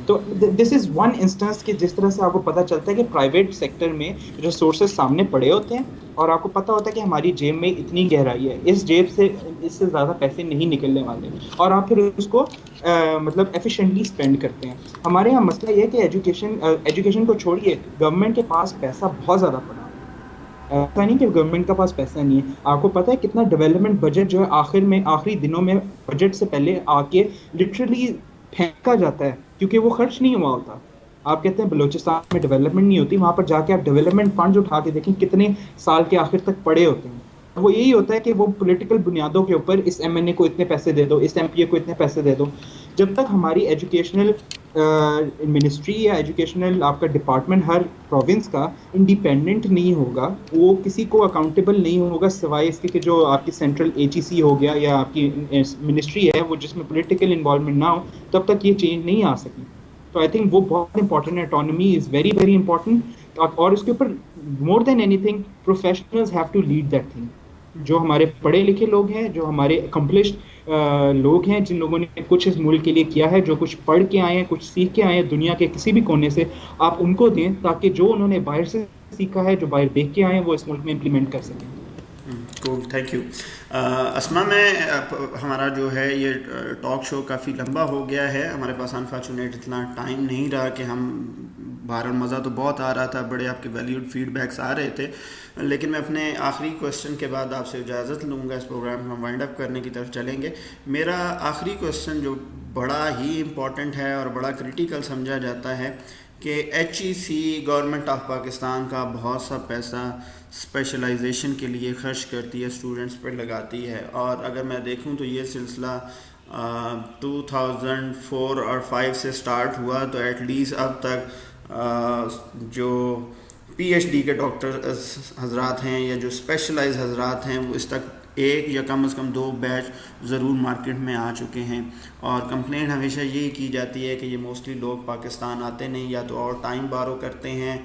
तो दिस इज़ वन इंस्टेंस कि जिस तरह से आपको पता चलता है कि प्राइवेट सेक्टर में रिसोर्सेज सामने पड़े होते हैं और आपको पता होता है कि हमारी जेब में इतनी गहराई है, इस जेब से इससे ज़्यादा पैसे नहीं निकलने वाले, और आप फिर उसको मतलब एफिशिएंटली स्पेंड करते हैं। हमारे यहाँ मसला ये है कि एजुकेशन को छोड़िए, गवर्नमेंट के पास पैसा बहुत ज़्यादा पड़ा है। ऐसा नहीं कि गवर्नमेंट के पास पैसा नहीं है। आपको पता है कितना डेवलपमेंट बजट जो है आखिरी दिनों में बजट से पहले आके लिटरली फेंका जाता है क्योंकि वो खर्च नहीं हुआ होता। आप कहते हैं बलूचिस्तान में डेवलपमेंट नहीं होती, वहाँ पर जाके आप डेवलपमेंट फंड उठा के देखें कितने साल के आखिर तक पड़े होते हैं। वो यही होता है कि वो पॉलिटिकल बुनियादों के ऊपर इस MNA को इतने पैसे दे दो, इस MPA को इतने पैसे दे दो। जब तक हमारी एजुकेशनल मिनिस्ट्री या एजुकेशनल आपका डिपार्टमेंट हर प्रोविंस का इंडिपेंडेंट नहीं होगा, वो किसी को अकाउंटेबल नहीं होगा सिवाय इसके कि जो आपकी सेंट्रल HEC हो गया या आपकी मिनिस्ट्री है वो जिसमें पॉलिटिकल इन्वॉल्वमेंट ना हो, तब तक ये चेंज नहीं आ सकी। तो आई थिंक वो बहुत इंपॉर्टेंट है। Autonomy is very very important, और उसके ऊपर more than anything professionals have to lead that thing. जो हमारे पढ़े लिखे लोग हैं, जो हमारे अकम्पलिश्ड लोग हैं, जिन लोगों ने कुछ इस मुल्क के लिए किया है, जो कुछ पढ़ के आए हैं, कुछ सीख के आए हैं दुनिया के किसी भी कोने से, आप उनको दें ताकि जो उन्होंने बाहर से सीखा है, जो बाहर देख के आए हैं, वो इस मुल्क में इम्प्लीमेंट कर सकें। Cool, thank you. अस्मा में हमारा जो है ये टॉक शो काफ़ी लंबा हो गया है, हमारे पास अनफॉर्चुनेट इतना टाइम नहीं रहा कि हम बहरहाल मज़ा तो बहुत आ रहा था, बड़े आपके वैल्यूड फीडबैक्स आ रहे थे, लेकिन मैं अपने आखिरी क्वेश्चन के बाद आपसे इजाज़त लूँगा। इस प्रोग्राम को हम वाइंड अप करने की तरफ चलेंगे। मेरा आखिरी क्वेश्चन जो बड़ा ही इम्पॉर्टेंट है और बड़ा क्रिटिकल समझा जाता है कि HEC गवर्नमेंट ऑफ पाकिस्तान का बहुत सा पैसा स्पेशलाइजेशन के लिए खर्च करती है, स्टूडेंट्स पर लगाती है, और अगर मैं देखूं तो ये सिलसिला 2004 और 5 से स्टार्ट हुआ, तो एटलीस्ट अब तक जो PhD के डॉक्टर हजरात हैं या जो स्पेशलाइज हजरात हैं वो इस तक एक या कम से कम 2 बैच ज़रूर मार्केट में आ चुके हैं। और कंप्लेंट हमेशा यही की जाती है कि ये मोस्टली लोग पाकिस्तान आते नहीं, या तो और टाइम बारो करते हैं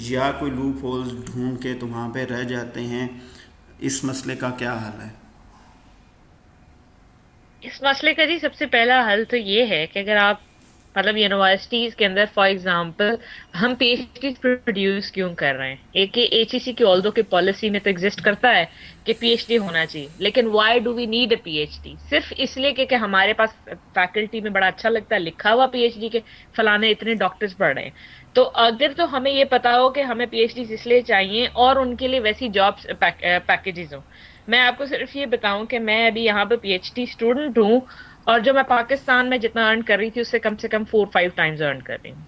या कोई लूप होल्स ढूंढ के तो वहाँ पे रह जाते हैं। इस मसले का क्या हल है? इस मसले का जी सबसे पहला हल तो ये है कि अगर आप मतलब यूनिवर्सिटीज के अंदर फॉर एग्जांपल हम पीएचडी प्रोड्यूस क्यों कर रहे हैं? एक एचईसी की ऑल्दो की पॉलिसी में तो एग्जिस्ट करता है कि पीएचडी होना चाहिए, लेकिन why do we need a PhD? सिर्फ इसलिए कि हमारे पास फैकल्टी में बड़ा अच्छा लगता है लिखा हुआ पीएचडी के फलाने इतने डॉक्टर्स पढ़ रहे हैं। तो अगर तो हमें ये पता हो कि हमें पीएचडी इसलिए चाहिए और उनके लिए वैसी जॉब्स पैकेजेस हो। मैं आपको सिर्फ ये बताऊं कि मैं अभी यहाँ पे पीएचडी स्टूडेंट हूँ, और जो मैं पाकिस्तान में जितना अर्न कर रही थी उससे कम से कम 4-5 टाइम्स अर्न कर रही हूँ।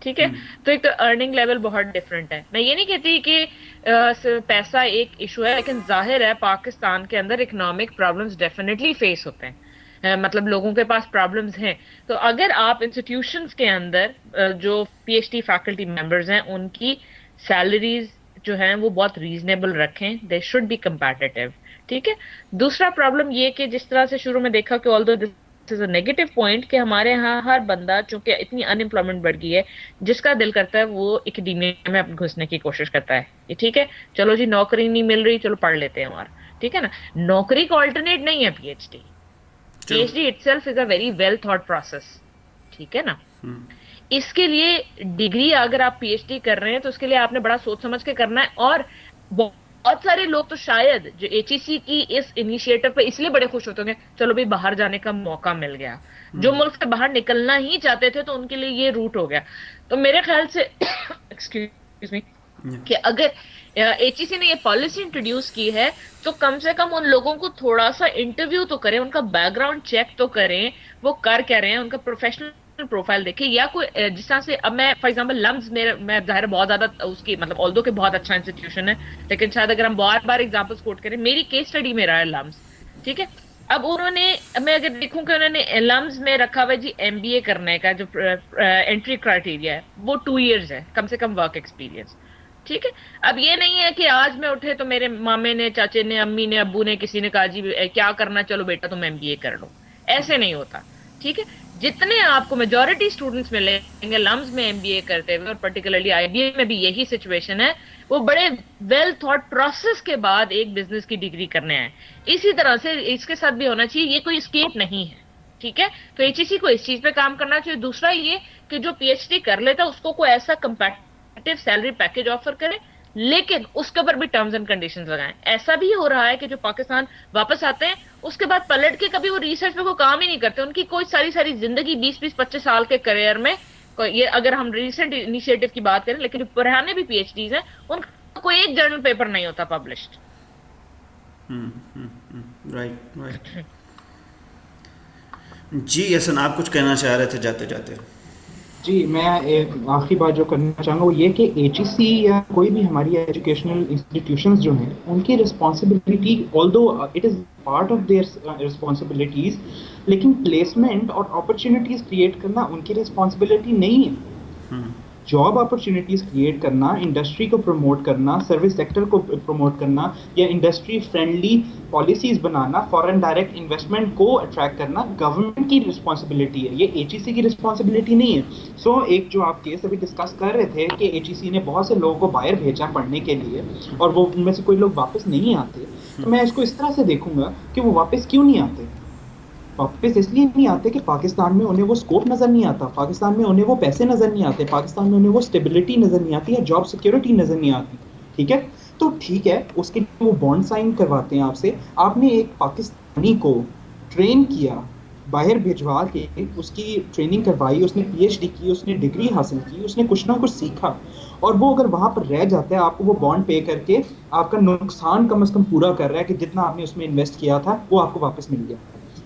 ठीक है, तो एक तो अर्निंग लेवल बहुत डिफरेंट है। मैं ये नहीं कहती कि पैसा एक इशू है, लेकिन जाहिर है पाकिस्तान के अंदर इकोनॉमिक प्रॉब्लम्स डेफिनेटली फेस होते हैं। मतलब लोगों के पास प्रॉब्लम्स हैं। तो अगर आप इंस्टीट्यूशंस के अंदर जो पीएचडी फैकल्टी मेंबर्स हैं उनकी सैलरीज जो हैं वो बहुत रीजनेबल रखें, दे शुड बी कंपैटिटिव। ठीक है। दूसरा प्रॉब्लम ये कि जिस तरह से शुरू में देखा कि although this is a negative point कि हमारे यहाँ हर बंदा, चूंकि इतनी अनएम्प्लॉयमेंट बढ़ गई है, जिसका दिल करता है वो एकेडमिया में घुसने की कोशिश करता है। ये ठीक है, चलो जी नौकरी नहीं मिल रही, चलो पढ़ लेते हैं और, ठीक है ना। नौकरी का ऑल्टरनेट नहीं है PhD. PhD itself is a very well thought process, ठीक है ना। इसके लिए डिग्री अगर आप पीएचडी कर रहे हैं तो उसके लिए आपने बड़ा सोच समझ के करना है। और बहुत सारे लोग तो शायद जो एचईसी की इस इनिशिएटिव पे इसलिए बड़े खुश होते होंगे, चलो भाई बाहर जाने का मौका मिल गया। जो मुल्क से बाहर निकलना ही चाहते थे तो उनके लिए ये रूट हो गया। तो मेरे ख्याल से एक्सक्यूज मी, कि अगर एचईसी ने ये पॉलिसी इंट्रोड्यूस की है तो कम से कम उन लोगों को थोड़ा सा इंटरव्यू तो करें, उनका बैकग्राउंड चेक तो करें, वो कर क्या रहे हैं, उनका प्रोफेशनल प्रोफाइल देखें। या कोई जिस तरह से अब मैं फॉर एग्जांपल लम्स मैं जाहिर बहुत ज्यादा उसकी मतलब ऑल्दो के बहुत अच्छा इंस्टीट्यूशन है, लेकिन शायद अगर हम बार बार एग्जांपल्स कोट करें, मेरी केस स्टडी में रहा है लम्स। ठीक है, अब उन्होंने, मैं अगर देखूं कि उन्होंने लम्स में रखा हुआ जी एमबीए करने का जो एंट्री क्राइटेरिया है वो 2 इयर्स है कम से कम वर्क एक्सपीरियंस। ठीक है, अब ये नहीं है कि आज में उठे तो मेरे मामे ने, चाचे ने, अम्मी ने, अब्बू ने, किसी ने कहा जी क्या करना, चलो बेटा तुम एमबीए कर लो। ऐसे नहीं होता। ठीक है, जितने आपको मेजॉरिटी स्टूडेंट्स मिलेंगे लम्स में एमबीए करते हुए, और पर्टिकुलरली आईबीए में भी यही सिचुएशन है, वो बड़े वेल थॉट प्रोसेस के बाद एक बिजनेस की डिग्री करने आए। इसी तरह से इसके साथ भी होना चाहिए, ये कोई स्केप नहीं है। ठीक है, तो एचईसी को इस चीज पे काम करना चाहिए। दूसरा ये कि जो पीएचडी कर लेता है उसको कोई ऐसा कंपैटिटिव सैलरी पैकेज ऑफर करे, लेकिन उसके ऊपर भी टर्म्स एंड कंडीशंस लगाएं। ऐसा भी हो रहा है कि जो पाकिस्तान वापस आते हैं उसके बाद पलट के कभी वो रिसर्च पे कोई काम ही नहीं करते। उनकी कोई सारी जिंदगी 20-25 साल के करियर में, ये अगर हम रिसेंट इनिशिएटिव की बात करें, लेकिन पुराने भी पीएचडीज हैं, उनका कोई एक जर्नल पेपर नहीं होता पब्लिश्ड। Right right. जी हसन, आप कुछ कहना चाह रहे थे जाते जाते? जी, मैं एक आखिरी बात जो करना चाहूँगा वो ये कि एचईसी या कोई भी हमारी एजुकेशनल इंस्टीट्यूशंस जो हैं उनकी responsibility, although it is part of their responsibilities, लेकिन प्लेसमेंट और अपॉर्चुनिटीज़ क्रिएट करना उनकी रिस्पॉन्सिबिलिटी नहीं है। जॉब अपॉर्चुनिटीज़ क्रिएट करना, इंडस्ट्री को प्रमोट करना, सर्विस सेक्टर को प्रमोट करना, या इंडस्ट्री फ्रेंडली पॉलिसीज़ बनाना, फॉरेन डायरेक्ट इन्वेस्टमेंट को अट्रैक्ट करना गवर्नमेंट की रिस्पॉन्सिबिलिटी है, ये एचईसी की रिस्पॉन्सिबिलिटी नहीं है। सो एक जो आप केस अभी डिस्कस कर रहे थे कि एचईसी ने बहुत से लोगों को बाहर भेजा पढ़ने के लिए और वो उनमें से कोई लोग वापस नहीं आते, तो मैं इसको इस तरह से देखूंगा कि वो वापस क्यों नहीं आते। वापस इसलिए नहीं आते कि पाकिस्तान में उन्हें वो स्कोप नज़र नहीं आता, पाकिस्तान में उन्हें वो पैसे नज़र नहीं आते, पाकिस्तान में उन्हें वो स्टेबिलिटी नज़र नहीं आती या जॉब सिक्योरिटी नज़र नहीं आती। ठीक है, तो ठीक है, उसके लिए वो बॉन्ड साइन करवाते हैं आपसे। आपने एक पाकिस्तानी को ट्रेन किया, बाहर भिजवा के उसकी ट्रेनिंग करवाई, उसने पीएचडी की, उसने डिग्री हासिल की, उसने कुछ ना कुछ सीखा, और वो अगर वहाँ पर रह जाता है, आपको वो बॉन्ड पे करके आपका नुकसान कम से कम पूरा कर रहा है कि जितना आपने उसमें इन्वेस्ट किया था वो आपको वापस मिल गया।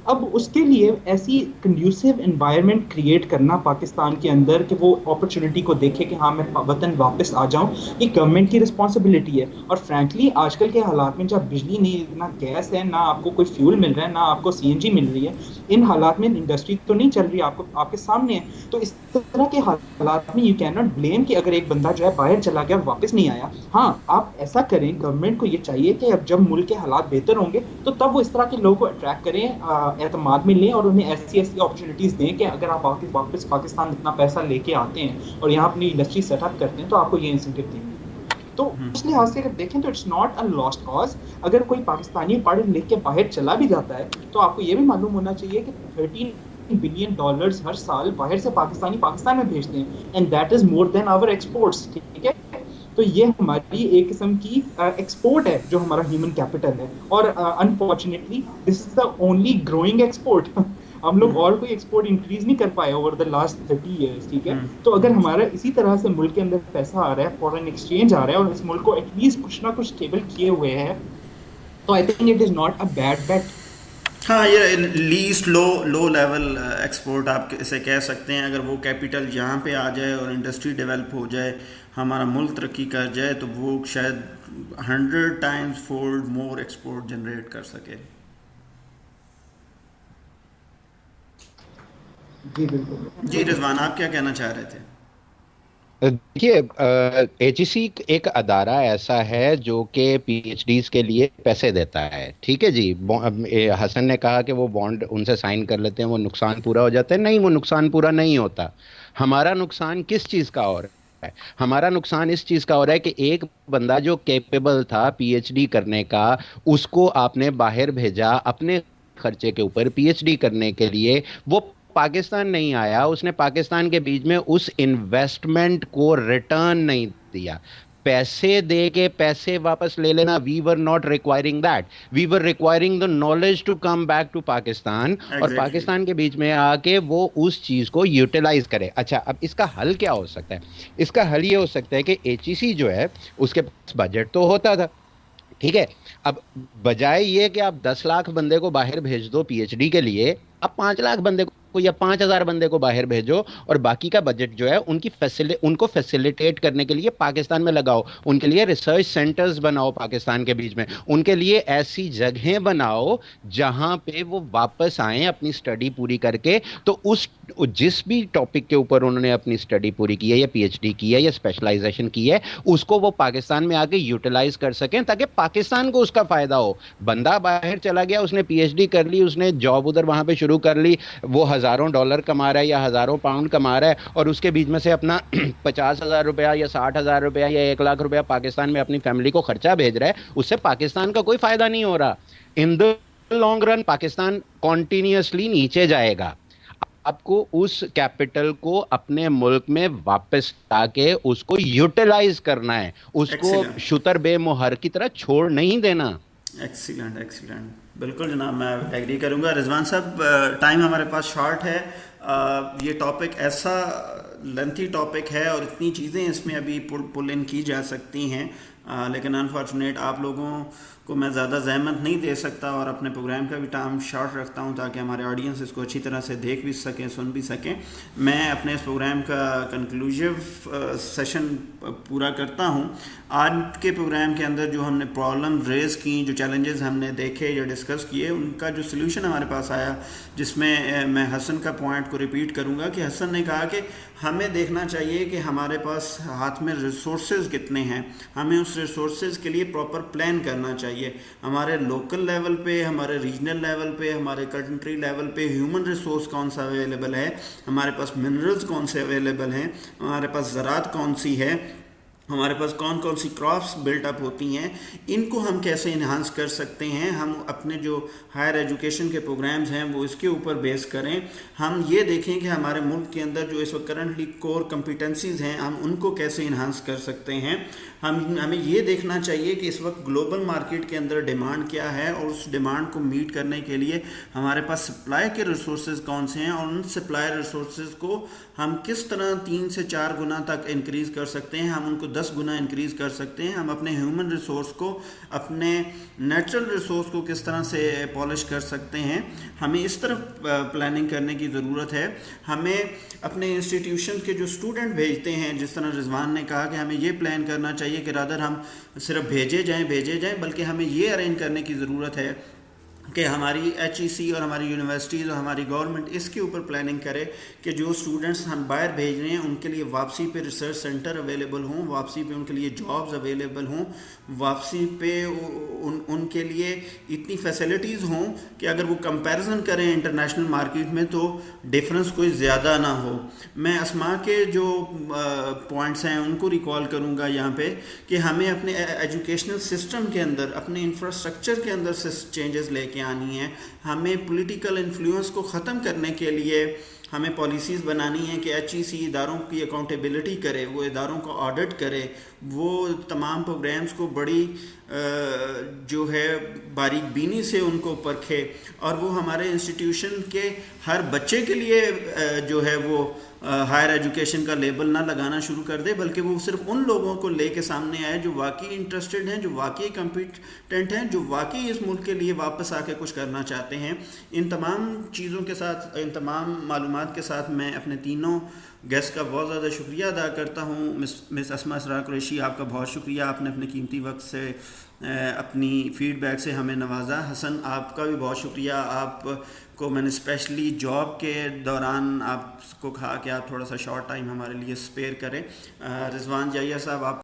अब उसके लिए ऐसी कंड्यूसिव एनवायरनमेंट क्रिएट करना पाकिस्तान के अंदर कि वो अपॉर्चुनिटी को देखे कि हाँ मैं वतन वापस आ जाऊं, ये गवर्नमेंट की रिस्पॉन्सिबिलिटी है। और फ्रैंकली आजकल के हालात में जब बिजली नहीं, ना गैस है, ना आपको कोई फ्यूल मिल रहा है, ना आपको सीएनजी मिल रही है, इन हालात में इंडस्ट्री तो नहीं चल रही, आपको आपके सामने है। तो इस तरह के हालात में यू कैन नॉट ब्लेम कि अगर एक बंदा जो है बाहर चला गया वापस नहीं आया। हाँ, आप ऐसा करें, गवर्नमेंट को ये चाहिए कि अब जब मुल्क के हालात बेहतर होंगे तो तब वो इस तरह के लोगों को अट्रैक्ट करें, एतमाद में लें और उन्हें ऐसी अपॉर्चुनिटीज़ दें कि अगर आप वापस पाकिस्तान इतना पैसा लेके आते हैं और यहाँ अपनी इंडस्ट्री सेटअप करते हैं तो आपको ये इंसेंटिव देंगे। तो उस लिहाज से अगर देखें तो it's not a lost cause. अगर कोई पाकिस्तानी पढ़ लिख के बाहर चला भी जाता है तो आपको ये भी मालूम होना चाहिए कि 13 बिलियन डॉलर्स हर साल बाहर से पाकिस्तान में भेजते हैं, and that is more than our exports, ठीक है। तो ये हमारी एक किस्म की एक्सपोर्ट है जो हमारा ह्यूमन कैपिटल है, और unfortunately this is the only growing export. हम लोग और कोई एक्सपोर्ट इंक्रीज नहीं कर पाए ओवर द लास्ट 30 इयर्स, ठीक है। तो अगर हमारा इसी तरह से मुल्क के अंदर पैसा आ रहा है, फॉरेन एक्सचेंज आ रहा है, और इस मुल्क को एटलीस्ट कुछ ना कुछ स्टेबल किए हुए है, तो I think it is not a bad bet. हाँ, ये लीस्ट लो लेवल एक्सपोर्ट आप इसे कह सकते हैं। अगर वो कैपिटल यहाँ पे आ जाए और इंडस्ट्री डेवलप हो जाए, हमारा मुल्क तरक्की कर जाए, तो वो शायद 100 टाइम्स फोल्ड मोर एक्सपोर्ट जनरेट कर सके। जी बिल्कुल। जी रिजवान, आप क्या कहना चाह रहे थे? देखिए, एचईसी एक अदारा ऐसा है जो कि पीएचडीज के लिए पैसे देता है, ठीक है जी। हसन ने कहा कि वो बॉन्ड उनसे साइन कर लेते हैं, वो नुकसान पूरा हो जाता है। नहीं, वो नुकसान पूरा नहीं होता। हमारा नुकसान किस चीज़ का और है? हमारा नुकसान इस चीज़ का हो रहा है कि एक बंदा जो कैपेबल था पीएचडी करने का, उसको आपने बाहर भेजा अपने खर्चे के ऊपर पीएचडी करने के लिए। वो पाकिस्तान नहीं आया, उसने पाकिस्तान के बीच में उस इन्वेस्टमेंट को रिटर्न नहीं दिया। पैसे दे के पैसे वापस ले लेना, we were not requiring that, we were requiring the knowledge to come back to Pakistan, और एग्जैक्टली। पाकिस्तान के बीच में आके वो उस चीज़ को यूटिलाइज करे। अच्छा, अब इसका हल क्या हो सकता है? इसका हल ये हो सकता है कि एचईसी जो है उसके पास बजट तो होता था, ठीक है। अब बजाय ये कि आप 10 लाख बंदे को बाहर भेज दो पीएचडी के लिए, आप 5 लाख बंदे को या 5,000 बंदे को बाहर भेजो, और बाकी का बजट जो है उनको फैसिलिटेट करने के लिए पाकिस्तान में लगाओ। उनके लिए रिसर्च सेंटर्स बनाओ पाकिस्तान के बीच में, उनके लिए ऐसी जगहें बनाओ जहां पे वो वापस आए अपनी स्टडी पूरी करके। तो जिस भी टॉपिक के ऊपर उन्होंने अपनी स्टडी पूरी की है या पीएचडी की है या स्पेशलाइजेशन की है, उसको वो पाकिस्तान में आके यूटिलाइज कर सकें, ताकि पाकिस्तान को उसका फायदा हो। बंदा बाहर चला गया, उसने पीएचडी कर ली, उसने जॉब उधर वहां पे शुरू कर ली, वो हजारों डॉलर कमा रहा है या हजारों पाउंड कमा रहा है, और उसके बीच में से अपना 50,000 रुपया या 60,000 रुपया या 1 लाख रुपया पाकिस्तान में अपनी फैमिली को खर्चा भेज रहा है, उससे पाकिस्तान का कोई फायदा नहीं हो रहा। In the long run Pakistan continuously नीचे जाएगा। आपको उस कैपिटल को अपने मुल्क में वापस आके उसको यूटिलाइज करना है, उसको Excellent. शुतर बेमुहर की तरह छोड़ नहीं देना। एक्सीलेंट एक्सीलेंट, बिल्कुल जनाब, मैं एग्री करूंगा। रिजवान साहब, टाइम हमारे पास शॉर्ट है। ये टॉपिक ऐसा लेंथी टॉपिक है और इतनी चीज़ें इसमें अभी पुल इन की जा सकती हैं, लेकिन अनफॉर्चुनेट आप लोगों को मैं ज़्यादा जहमत नहीं दे सकता और अपने प्रोग्राम का भी टाइम शॉर्ट रखता हूं ताकि हमारे ऑडियंस इसको अच्छी तरह से देख भी सकें, सुन भी सकें। मैं अपने इस प्रोग्राम का कंक्लूसिव सेशन पूरा करता हूं। आज के प्रोग्राम के अंदर जो हमने प्रॉब्लम रेज की, जो चैलेंजेस हमने देखे या डिस्कस किए, उनका जो सोल्यूशन हमारे पास आया, जिसमें मैं हसन का पॉइंट को रिपीट करूंगा कि हसन ने कहा कि हमें देखना चाहिए कि हमारे पास हाथ में रिसोर्सेज कितने हैं, हमें उस रिसोर्सेज के लिए प्रॉपर प्लान करना चाहिए। हमारे लोकल लेवल पे, हमारे रीजनल लेवल पे, हमारे कंट्री लेवल पे ह्यूमन रिसोर्स कौन सा अवेलेबल है, हमारे पास मिनरल्स कौन से अवेलेबल हैं, हमारे पास ज़राअत कौन सी है, हमारे पास कौन कौन सी क्रॉप्स बिल्टअप होती हैं, इनको हम कैसे इन्हांस कर सकते हैं। हम अपने जो हायर एजुकेशन के प्रोग्राम्स हैं वो इसके ऊपर बेस करें। हम ये देखें कि हमारे मुल्क के अंदर जो इस वक्त करंटली कोर कम्पिटेंसीज़ हैं, हम उनको कैसे इन्हांस कर सकते हैं। हमें ये देखना चाहिए कि इस वक्त ग्लोबल मार्केट के अंदर डिमांड क्या है और उस डिमांड को मीट करने के लिए हमारे पास सप्लाई के रिसोर्सेज कौन से हैं और उन सप्लाई रिसोर्सेज को हम किस तरह 3 से 4 गुना तक इंक्रीज़ कर सकते हैं, हम उनको 10 गुना इंक्रीज़ कर सकते हैं। हम अपने ह्यूमन रिसोर्स को, अपने नेचुरल रिसोर्स को किस तरह से पॉलिश कर सकते हैं, हमें इस तरफ प्लानिंग करने की ज़रूरत है। हमें अपने इंस्टीट्यूशन के जो स्टूडेंट भेजते हैं, जिस तरह रिजवान ने कहा कि हमें ये प्लान करना चाहिए कि रादर हम सिर्फ भेजे जाएं, बल्कि हमें ये अरेंज करने की ज़रूरत है कि हमारी एचईसी और हमारी यूनिवर्सिटीज़ और हमारी गवर्नमेंट इसके ऊपर प्लानिंग करे कि जो स्टूडेंट्स हम बाहर भेज रहे हैं उनके लिए वापसी पे रिसर्च सेंटर अवेलेबल हों, वापसी पे उनके लिए जॉब्स अवेलेबल हों, वापसी पे उनके लिए इतनी फैसिलिटीज़ हों कि अगर वो कंपैरिजन करें इंटरनेशनल मार्केट में तो डिफरेंस कोई ज़्यादा ना हो। मैं अस्मा के जो पॉइंट्स हैं उनको रिकॉल करूँगा यहाँ पे कि हमें अपने एजुकेशनल सिस्टम के अंदर, अपने इंफ्रास्ट्रक्चर के अंदर से चेंजेस लेके लेके आनी है, हमें पॉलिटिकल इन्फ्लुएंस को ख़त्म करने के लिए हमें पॉलिसीज़ बनानी है कि HEC इदारों की अकाउंटेबिलिटी करे, वो इदारों को ऑडिट करे, वो तमाम प्रोग्राम्स को बड़ी जो है बारीक बीनी से उनको परखे, और वो हमारे इंस्टीट्यूशन के हर बच्चे के लिए जो है वो हायर एजुकेशन का लेबल ना लगाना शुरू कर दे, बल्कि वो सिर्फ उन लोगों को लेके सामने आए जो वाकई इंटरेस्टेड हैं, जो वाकई कम्पिटेंट हैं, जो वाकई इस मुल्क के लिए वापस आके कुछ करना चाहते हैं। इन तमाम चीज़ों के साथ, इन तमाम मालूमात के साथ मैं अपने तीनों गेस्ट का बहुत ज़्यादा शुक्रिया अदा करता हूँ। मिस अस्मा इसरार कुरैशी, आपका बहुत शुक्रिया, आपने अपने कीमती वक्त से अपनी फ़ीडबैक से हमें नवाजा। हसन, आपका भी बहुत शुक्रिया, आपको मैंने स्पेशली जॉब के दौरान आपको कहा कि आप थोड़ा सा शॉर्ट टाइम हमारे लिए स्पेयर करें। रिजवान जाहिया साहब, आप